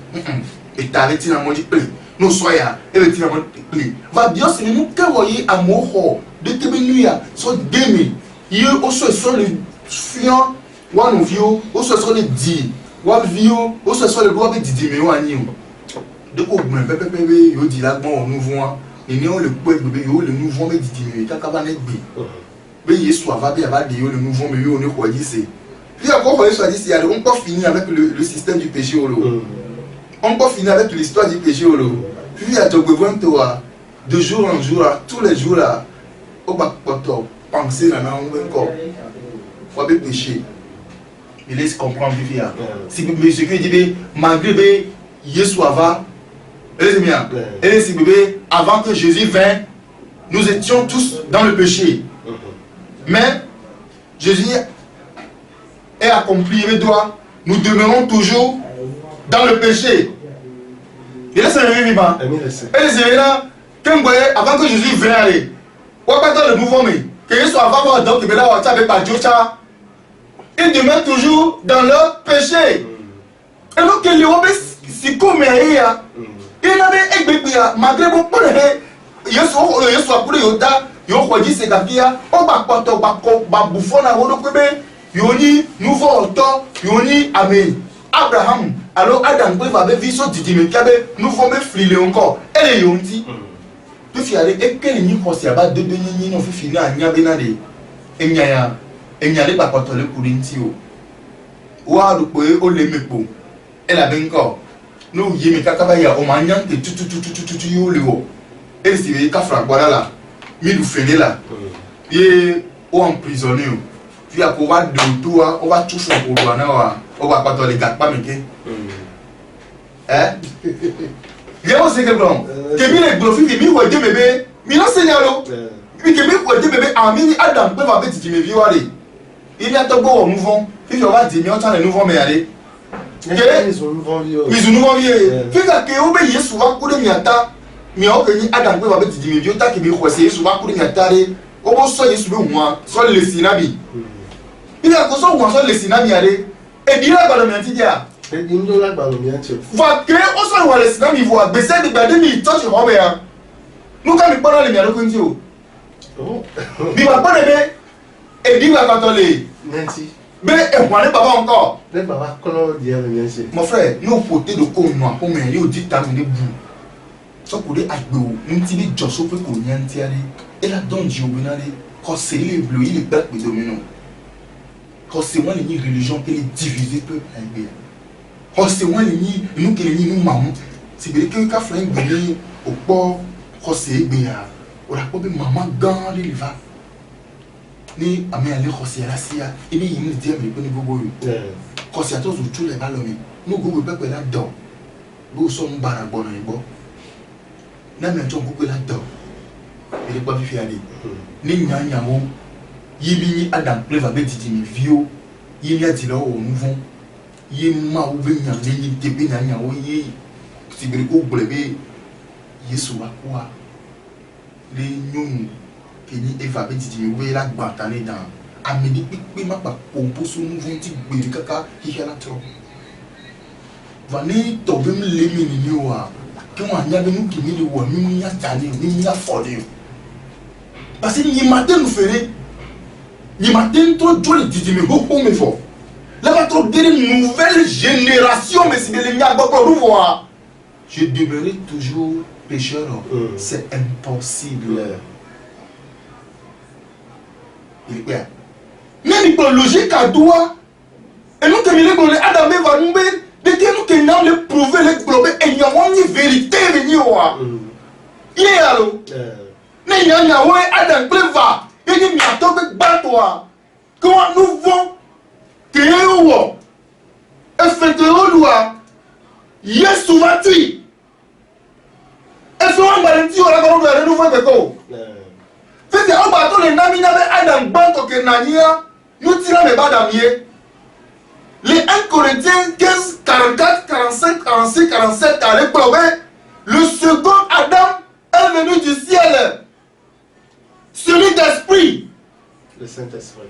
et t'arrêter na modi play no soya et le tina modi play va Dieu c'est nous que voyez amour de tebenuya so demi il also so le fiant one of you also so le di one view also so le doit be didi me wani de ko gbe pepepe yo di la gbon nouveau et nous le bébé le nouveau mais dit kaka va net bi mais Yesu va bien va dire le nouveau mais on est quoi dit c'est puis encore on soit dit il y a on peut finir avec le système du péché on peut finir avec l'histoire du péché puis il y a ton besoin toi de jour en jour tous les jours là au bas penser là on encore faut bien pécher il laisse comprendre puis si monsieur qui dit malgré Yesu va et c'est bébé, avant que Jésus vienne, nous étions tous dans le péché. Mais Jésus est accompli et doit, nous demeurons toujours dans le péché. Et là, c'est le vivant. Et c'est là, quand vous voyez, avant que Jésus vienne aller, on va pas dans le mouvement, mais que Jésus soit avant donc que là, on va avec Dieu, ils demeurent toujours dans leur péché. Et donc, il y a si comme il avait égbégbéa malgré bon pour les Yesu a pour yoda yo khoji se gabia o ba poto ba bufona wodo kwebe yoni nouveau autant yoni amen Abraham alors Adam peut va vivre so didime kabe nouveau me flile encore elle yonti to fi ale e kele ni kosi aba de ni no fi fini anya be na de enya le ba poto le kurinti o wa ru pe o le mepo elle a ben encore nous yémi kakabaya o manyante tu yo lewo et si ve ka fra gbara la mi du fele la ye o emprisonné puis a ko va de toi on va tout faire pour toi na wa o va pas les gars pas meke il y a aussi quelque chose que mi les glorifier mi wo de bébé mi non seigneur mi que mi wo de bébé en mi Adam peut va petit me viwale il y a to go mouvement puis on va dire mi on tient le nouveau mais aller ils ont nouveau vieux kika ke obe Yesu va couler miata mi o ke ni Adam pe va be didi mi bio ta ke bi khose Yesu va couler miata re o bo so Yesu be nwa so le sinabi il a ko so nwa so le sinabi are e di la ba lo mi anti dia e di ndo la ba lo mi anti va ke o so nwa le sinabi vo be se de ba de mi touch ho be ya nu ka mi pona le mi aro ko nti o bi ba pona be e di ba ka to le nanti mais et moi les baba encore les baba comment dire bien sûr mon frère nous côté de ko noir pour mais yo dit tamine bu so pour les agbo nti bi joso pe ko nyanti ale et la don di obinale ko c'est les bleu il est peuple dominant ko c'est moi les religion qui est divisé peuple agbe ko c'est moi les nous que les nous maman c'est bien que ka frère ngbe au port ko c'est gbe ya o la ko be maman gan le va ni ame ale khosia la sia e bi yimi dia me poni gogo yo khosia to zu le balomi no gogo pepe la do bo so mbara bono ibo na me to gogo la do e de pa fi ali ni nyanya wo yimi ni Adam pleva be didi mi vio yimi ati lo o nouveau yimi ma wo be nyam ni te be nyanya wo yi ti bi ko blebe Yesu wa kwa le nyonu kini eva be didi we la gbantane dan amedi pipe ma pa pompo so nu vont ti gbere kaka hi hela tro Vani tobim lemini niwa. Kama nyabe nous qui mille ou mi ya tani mi ya fodi. Parce que ni matin nous ferait ni matin trop joli dit me go home fort. Là va trop dire une nouvelle génération mais si les nya go pour voir. Je demeurerai toujours pécheur. C'est impossible. Il est bien. Mais il logique à toi. Et nous terminons pour les Adam et va nous dès que nous tenons le prouver, le globe, et il y a une vérité venue. Il y a l'eau. Mais il y a un Adam Pleva. Et il y a un tombé battoir. Comment nous vont Théo et Fédéro Loua. Yes, souvent tu. Et souvent, on va dire que on va renouveler le corps. Fait que on va tous les namis avec Adam Banto que Nania. Nous tirons les bas d'amier. Les 1 Corinthiens 15, 44, 45, 46, 47 à l'épreuve, le second Adam est venu du ciel. Celui d'esprit. Le Saint-Esprit.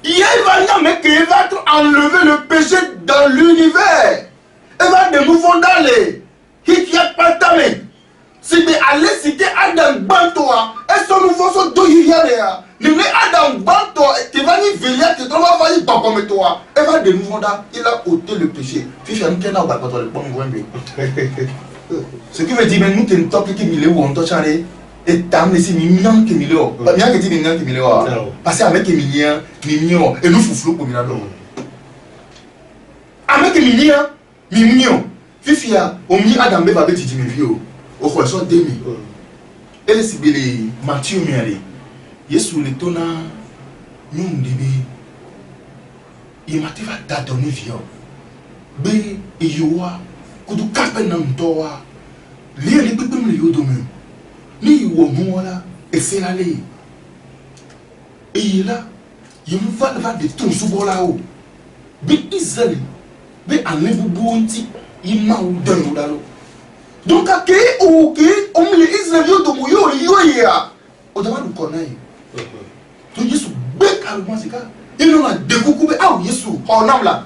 Il va enlever le péché dans l'univers. Il va de nouveau dans les Hikiapatame. Si tu allais citer Adam Bantoa, et son nouveau son doyuya. Le Adam Bantoa, qui va y veiller, qui va y pas comme toi. Et va de nouveau dans, il a ôté le péché. Ficha nous qu'un arbre pas le bon ce qui veut dire que nous qui nous top qui mille ou on touche et t'as si mignon qui mille ou bien que tu mignon qui mille ou parce qu'avec mignon et nous fouflou pour mille avec mignon fifia au mi Adam be va petit me vieux au quoi soit demi et si bele Matthieu miale Yesu le tona nous débé il m'a fait ta donner vieux be yowa kudu kape na mtoa liye li pepe mle yodomu ni wo muwala eselale eyela yemva de tout subola o bi Israël be anlebubuonti ima udano dalo donc ake o ke omle Israël yodomu yo ya o dama du konai to Yesu be kalma sika il on a découpé ah Yesu honamla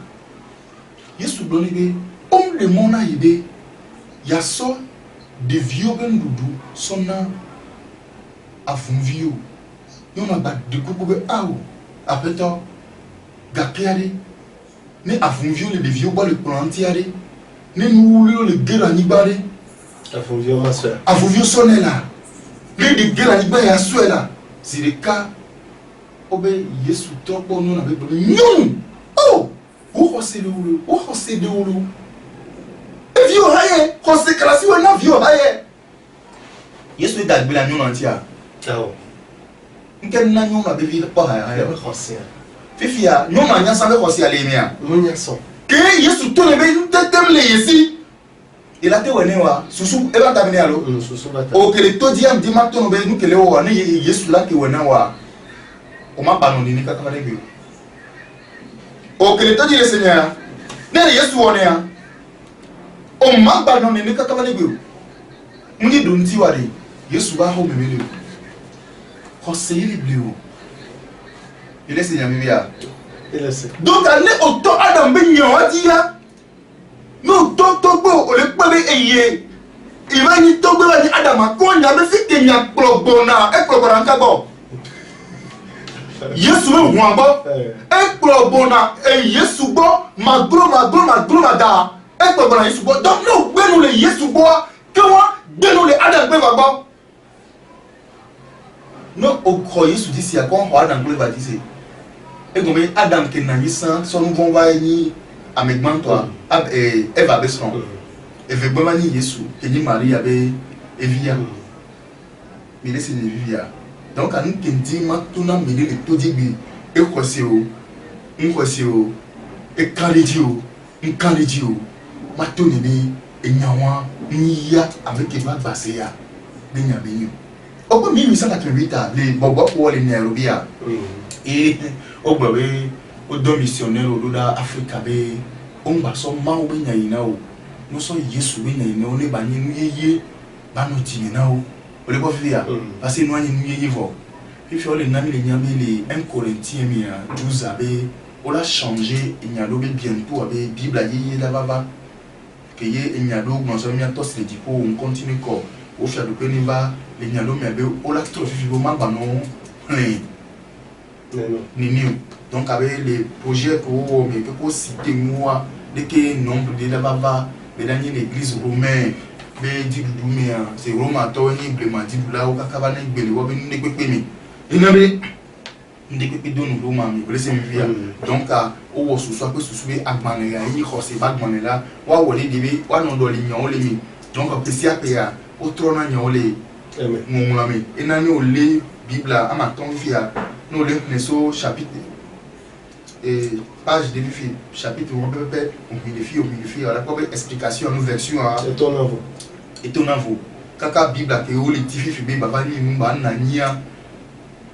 Yesu doni be le monde a aidé, il y a ça de vieux ben doudou, son nom a fond vieux. Il y a pas de coucou à ou après toi, gapiade, ne a fond vieux le vieux bois le plantiade, ne nous le gueule à nibale, a fond vieux ma soeur, a fond vieux sonné là, le gueule à nibale à soeur là, c'est le cas, obé Yesu trop bon nous avec non, oh, où c'est le où c'est de où vieux haye consécration na vieux haye Yesu dagbe la nyon antia oh nken na nyon na be vie pas haye José fifia nyon na nya sambe José ale mia munya son ke Yesu to ne be tetem le yesi il a te wene wa susu e ba tabine alo susu bata o kele to di am di ma to no be nu kele wa ni Yesu la ke wene wa o ma ba no ni ka ka be o kele to di le seigneur ne Yesu wone ya o magba no ne kaka bale gbe muni do nti ware Yesu ba ho memele ko se ile bleu il est seigneur bibia il est donc ane auto Adam be nyon adia no to gbo o le pe eye iba ni to gbo ni Adam ko nya be fi kenya plobona e plobona nka gbo Yesu me hu agbo e plobona e Yesu gbo magro da et pour la Yesu donc nous nous les Yesu bois que moi de nous les Adam be va non au croyez sous d'ici à quoi Adam be va dire et comme Adam qui n'a ni sang son vont va ni amènement toi Eva besron et veut pas ni Yesu et ni Marie avait Evia mais laissez les vivia donc à nous qui dit ma tout n'a mêlé les tout dit et quoi c'est et quand les dieux matoni ni enyawa niya avec eba baseya de nyabenyo opo 1888 les bobo pour les Nairobi et ogbawe odo missionnaire ododa Africa be onba so mawo be nyina o no so Yesu be nyina o ne ba nyinu yeye ba no timina o le ko fia parce que no anyi nu yeye vo if you le nami le nyame le 1 Corinthiens 12 abe on a changé il y a bientôt avec Bible à y là-bas que il y a donc dans un bientôt c'est dit pour on continue quoi au faire de péniba les nyalo mais on a trop vraiment banon ni donc avec les projets pour mais pour citer moi dès que nombre de là-bas les dernières églises romaines c'est Roma toi ni implémenté là au kakabane gbele wo ni pepe mi inabe ndi pepe do no Roma mi laisse me via donc o wo so so pe so be agbane ya yi ko se bagmane la wa wo le debe wa no do le nyon le mi donc pesi apea o trona nyon le ngomla mi enani o le bible ama ton via no le neso chapitre et page de filles chapitre on peut on vérifie la quoi explication nous version étonnant vous kaka bible que o le tifi fi be baba ni mba na nia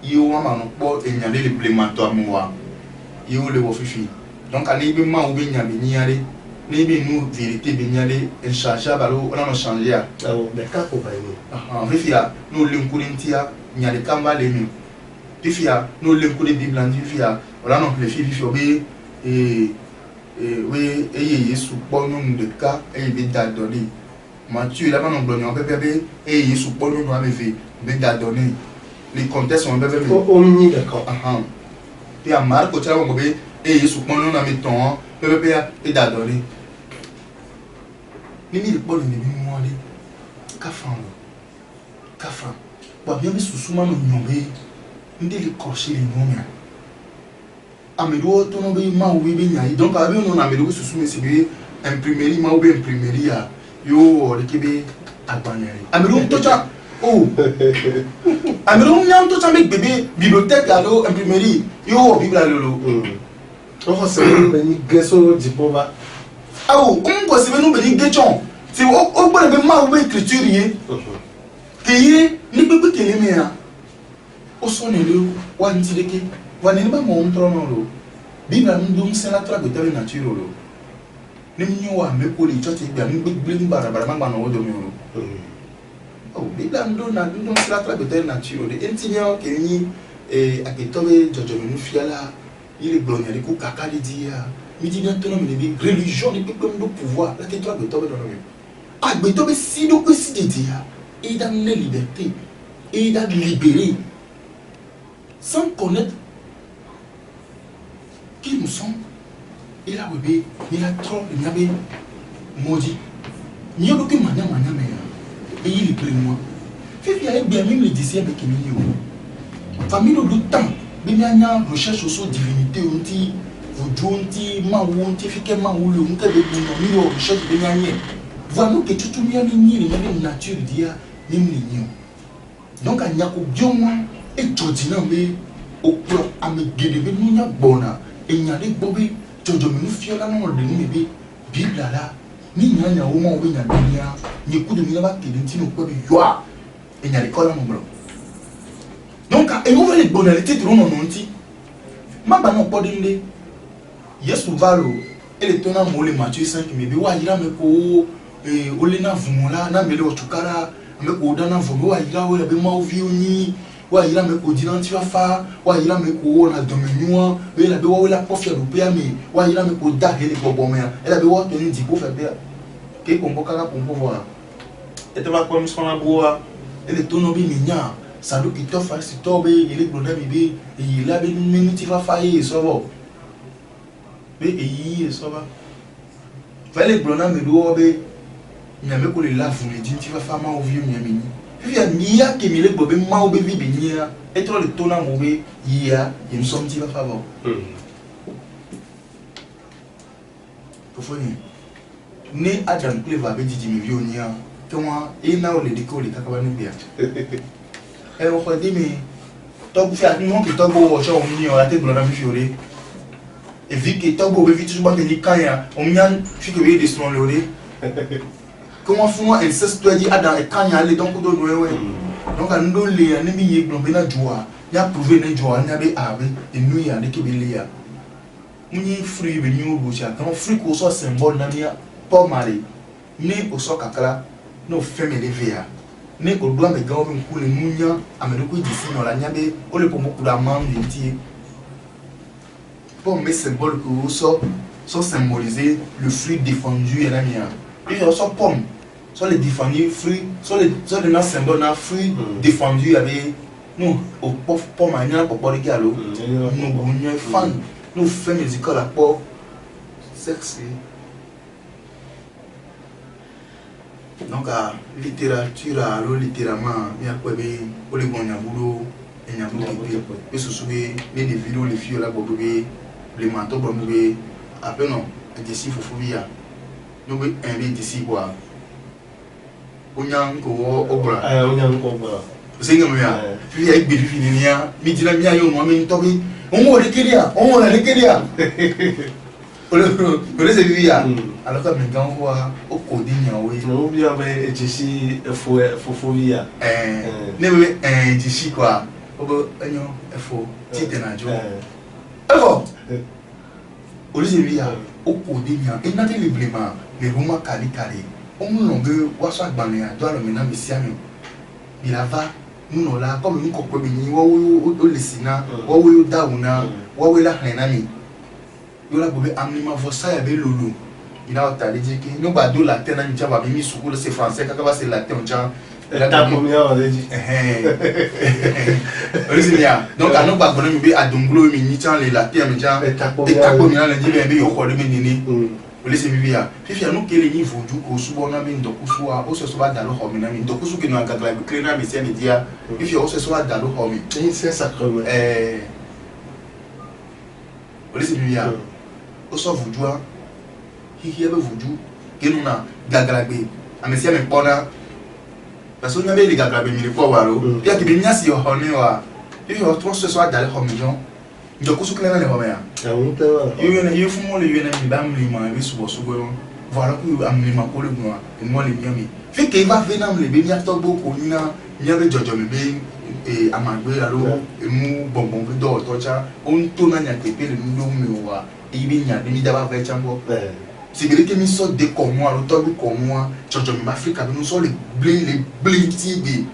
yo wa ma no po enyale le implémentoire moi yo le wo fifi donc ani be ma o be nya be niare ni be nous vérité be niare en charger balo on a changer ah mais ka ko ba ni fifia nous le nkulintia nya le kamba le mi fifia nous le nkule bible en fifia on a non le fifi obe oui et Yesu po nous de cas et be dadoni Mathieu là-bas non blonde on peut et Yesu po nous a fait be dadoni les contextes sont bébé omni d'accord puis à Marc au travers on et Yesu po nous a mis ton bébé et dadoni ni le bon ni moi les kafan ba bien sous souma no nyombe ndi le crochet les noms amelo to no be ma we be nyai donc abi no na amelo sous souma c'est be imprimerie ma ou be imprimerie ya yo le kebe agbanere amelo to cha oh amelo nyam to cha make bébé bibliothèque allo imprimerie yo bible allo on se be ni gesso diploma on ko se be no be ni gechon c'est o gbọ́dọ̀ be ma ou be écriture yé que ni bébé kele me ya o so ne le wa ntileke wa ne ba mo ntro no lo bible ndum se la tra betel nature lo ni nyo wa me ko le church gbe mi gbegbe bara ma no do mi lo oh bible ndum se la tra betel nature de entinyo ke ni aketobe jojo mi fiala il est blonde ali ko kakali dia mi di bientôt no mi be religion ni pepe ndo pouvoir la ke tra betobe do no agbetobe si do ko si de dia et dans la liberté et dans libérer sans connaître qui nous sommes. Et là, oui, il a trop, il a bien maudit. Il y a beaucoup de manières, et il est près de moi. Fait qu'il y a bien même les disciples qui m'ont famille de temps, il y a une recherche sur divinité, on dit, vous dites, on dit, fait que on dit, on recherche de manière. Voilà que tout le monde est une nature d'IA, même les nions. Donc, il y a bien moins, et Jordina, mais au plan, à me guider, nous y a bona, et il y a des bobby, Jojo, nous fions là, non, de nous, Bible là, ni n'y a au moins, ou n'y a rien, ni coup de minaba qui est une quoi, et il y a l'école à mon blanc. Donc, et on va les bonalités de l'on en dit, ma banon pas d'indé, yes, ou valo, et les tenants mollé Matthieu 5, mais bien, il a me ko, et Olena Vumola, n'a mêlé au Tukara, me ko dana vumo, il a eu ma vie, wa il a me ko d'identifa, wa il a me ko na dominio, mais la bewa la profia du permis, wa il a me ko da hele bobomea, elle a bewa tenu di pour faire bien. Qu'est-ce qu'on peut faire pour voir? Et tu vas comme son aboua, et les tonobi migna, ça doit être fait, c'est tombé, il est blonde, il a une minute, il va faillir, ça va. Mais il ça va. Fallait blonde, mais l'eau, il n'y a même pas les laves, vous me dites, tu vas faire ma vie, il y a Nia qui me l'a bobé, ma ou baby, Nia, et toi le ton à mauvais, il y a une somme qui va favor. Pourquoi né Adam Cleva avait dit millions, comment et now les décors, les cacabanes bien. Et on va dire, mais toi, vous faites un nom qui est au champ, on y a la tête de la fiorée. Et vu que toi, vous avez vu tout le monde qui est on y a fait que vous avez des sons lorés. Comment font-nous un cesse de dire Adam et quand il y a les dons de Noé? Donc, à nous, les ennemis, ils ont joie. Il y a prouvé les joies, il y a des arbres, et nous, il y a des kébélias. Nous, il y a des fruits, il y a des fruits, quand fruits qui sont symboles, il y a pas mal. Né au sol kakala, nos femmes et les verts. Né au doigt, mais quand on coule, nous, il y a un peu de signes, on a des, on le pour beaucoup d'amants, pomme symbole que sont symbolisés le fruit défendu et la mienne. Puis il y a sont pommes, sont les défendus fruits, sont les symboles d'un fruit défendu avec nous au pauvre pomme à n'y a pas de galop. Nous fans, nous faisons musical à port sexy. Donc la littérature, littéralement, il y a quoi pour les bons boulot. Et ce sont les vidéos, les filles là, les manteaux, après non, d'ici, il faut via. Nous avons un d'ici quoi. On y a encore au bras. On y a encore au bras. C'est comme ça. Puis il y a des filles, mais il y a des gens qui ont dit on va les kélia. On les vivre. Alors que maintenant, on voit au code. Nous oublions d'ici, il faut via. Nous avons d'ici quoi. Il faut titre na jo. Alors, au lieu de dire au code, il n'a pas de blême, les romans cali. On nous veut voir banner, doit le mener à il va nous là comme nous comprend bien. Ou le Sénat, ou Daouna, ou la Renami. Il a besoin d'amener ça avec Loulou. Il a dit que nous badou la terre n'a pas mis sous le c'est français quand c'est la terre la première on a dit donc à nous pas bonne mais à donglo mais ni tant les la terre mais et ta première la dit mais yo ko le menini o laisse vivre fifi nous que les niveau du ko subo na bin doku suwa o se so ba dalo ho mi na mi doku su ke no agagla bi clean na mi se media fifi o se so ba dalo ho mi c'est sacrement o laisse vivre o so vudua hihi ebe vudu ke no na gagla bi amesi me pona parce que nous avons des gars qui ont été là. Il y a des gens qui ont été là. Il y a des gens qui ont été là. Il y a des gens qui ont été là. Il y a des gens qui ont été là. Il y a des gens qui ont été là. Voilà que nous avons été là. Nous avons été là. Fait qu'il va venir nous les bénir tout beau pour nous. Il y a des gens qui ont été et à Magoué là et nous bonbon d'or tocha on tourne à Niatepe le nous et il y a des d'abord avec Chambo. C'est vrai que nous sommes des comme moi, l'auteur comme moi, en Afrique, nous sommes les blés tibés.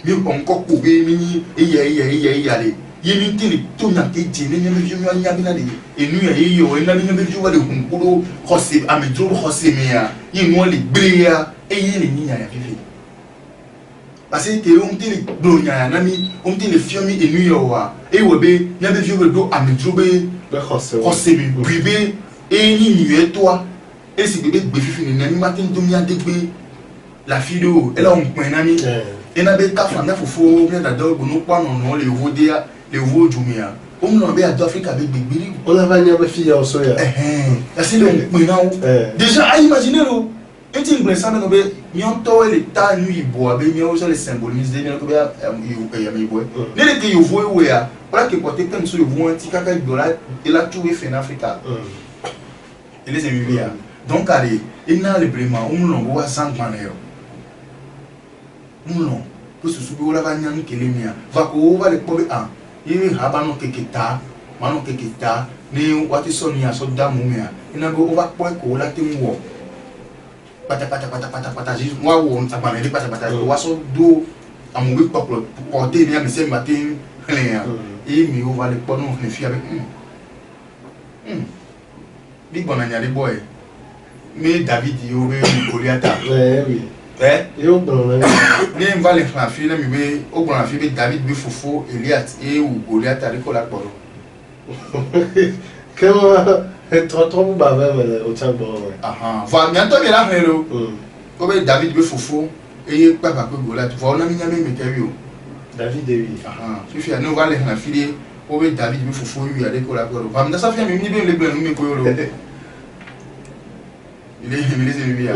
Nous sommes encore coupés, et il y a les tout n'a été dit, et nous y les blés, et il y a les nids à vivre. Parce que on dit les blés, on dit les filles et nous y a, et on y a des vieux d'eau à me trouver, et ni toi. Et si bébé béfifi n'est ni matin domia dégbe la vidéo elle a un point ami et n'a pas ta femme faut bien d'adore nous pas non les vodéa les vodumia on nous avait à d'Afrique avec bébé on a venu avec fille au soya c'est le point déjà à imaginer lo et tu me ça mais on toi les ta nuit bois ben on les symboliser bien que il y a mes bois les que yo voit ouais voilà que côté comme sur le voit un petit caca dollar et là tout est fait en Afrique et les amis donc allez il n'a le vraiment on l'on voit sans manière on l'on que ce soit la vanne qui les mia va qu'on va les pomper ah il a pas non keketa manon keketa ni wati sonia so damumia ina go va point ko la timo pata juste moi on ça pas les pata wa so do amour peuple porter ni mais matin et mi on va les pomper non les filles avec big bon anya les boy mais David il y aurait Goliath. Oui. Il au bon là. Mais va les faire filer mais au bon la fille David bi fofo Eliat et ou Goliath avec la polo. Comment trop baba au chambre. Va bientôt bien là hello. Comme David bi fofo et papa que Goliath. Voilà mi nyame mekerio. David oui. Fifi nous va les faire filer au David bi fofo lui avec la polo. Va me ça fait même ni bien les blancs nous me koyo. Il est bien.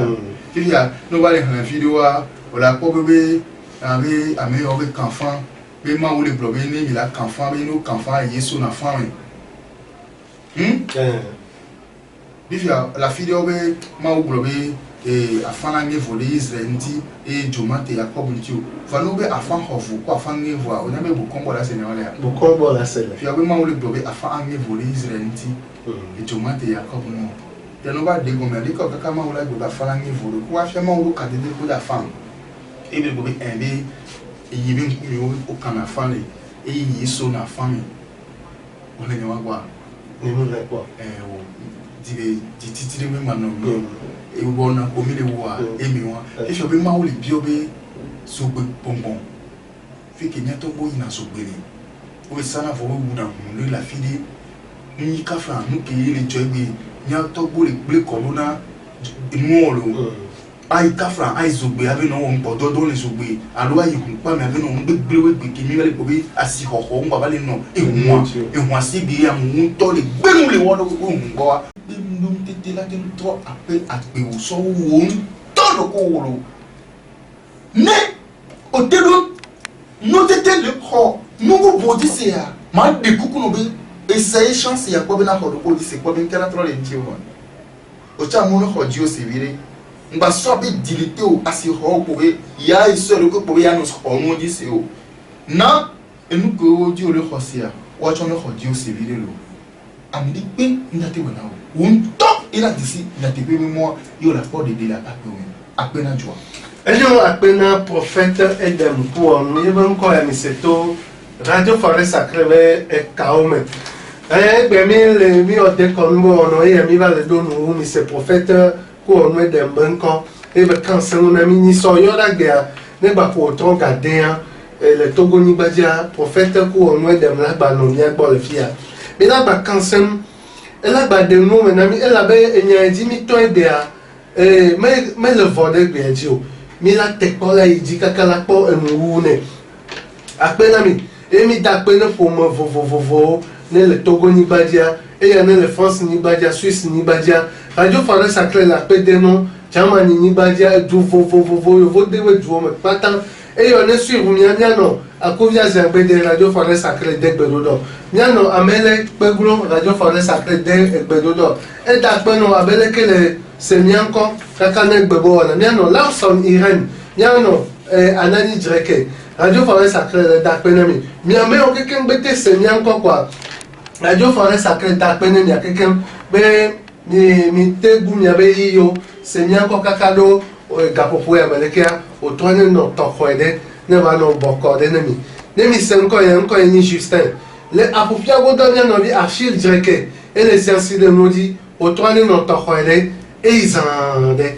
Il y a nous allons faire une vidéo où la pauvre bébé avait un enfant, mais moi où les problèmes il a un enfant, mais nous enfant est son enfant. Il y a la vidéo où moi où problème et afin de voler Israël et Joma et Jacob Ntio. Va nous faire afin de voir afin de voir. On a même beaucoup de la Sénégal. Beaucoup de la Sénégal. Il y a vraiment où les problèmes afin de voler Israël et Joma et Jacob Ntio. Il y a des gens qui ont été en train de faire des choses. Il y a des gens qui ont été en train de faire des choses. Il y a des gens qui ont été en train de faire des choses. Il y a des gens qui ont été en train de faire des choses. ni mun le quoi di titiri mi ma no e wo na ko mi le wo a e mi wa e so be ma wo le bi o be so gbe bonbon fi ke nya to bo ina so gbe ni o sana fo wo na mu la fide ni ka fra nu ke le jo gbe nya to bo le gbe ko lo na inu o lo ai ka fra ai zo gbe ave no wo npo do le so gbe alo ai kun pa mi ave no gbe we gbe ke mi le ko be asi ho ho ngba ba le no e hu asi bi ya mu to le gbe mu le wo no ko mu gbo wa ndum tete la ken tro ape atpe wo so wo to do ko wo ne o telu no tete le ho no go bodi se ya ma de kuku no be essayer chance ya ko be na ho do ko di se ko be kera tro le nti o o cha mu no ho ji o se vire ngba so be dilite o asi ho ko be ya iso le ko be ya no ho no di se o na enu ko di o le ho se ya wa cho no ho ji o se vire lo amdi pe ndate wona o un top ila disi ndate pe mo yo la for de la pape o apena joa ejo apena prophète Edem pour nous even ko ya miseto radio forêt sacré e kaome be mi o de ko mo no e mi va le do no mi se prophète ko no Edem banko e be kanse no na mi ni so yo da gea ne ba ko ton gadin le togo ni badia prophète ko no Edem la ba no mi agbo le fia mais là ba kansem ela ba de no me na mi ela be enya di mi to idea me le vode gbe ji o mi la te ko la idi kakala po enu ne apena mi mi da pe no fo mo vo ne le Togo ni badia e ya ne le France ni badia Suisse ni badia radio forêt sacré la pe de no Germany ni badia du vo de we du me patan e yo ne suivre mi anya no akovia zembe de radio forêt sacré de Gbedodo miano amele peglo radio forêt sacré de Gbedodo e da pe no abele ke le semianko kakane gbebo na miano Lawson Irene miano anani direke radio forêt sacré da pe na mi miame o keken bete semianko kwa radio forêt sacré da pe na mi keken be mi tegu mi abe yo semianko kakado gapopo ya melekea o toane no tokoede ne va no bokode ne mi senko ya ni Justin le apopia godania no bi Achille direke et les ainsi de nodi o toane no tokoede e izande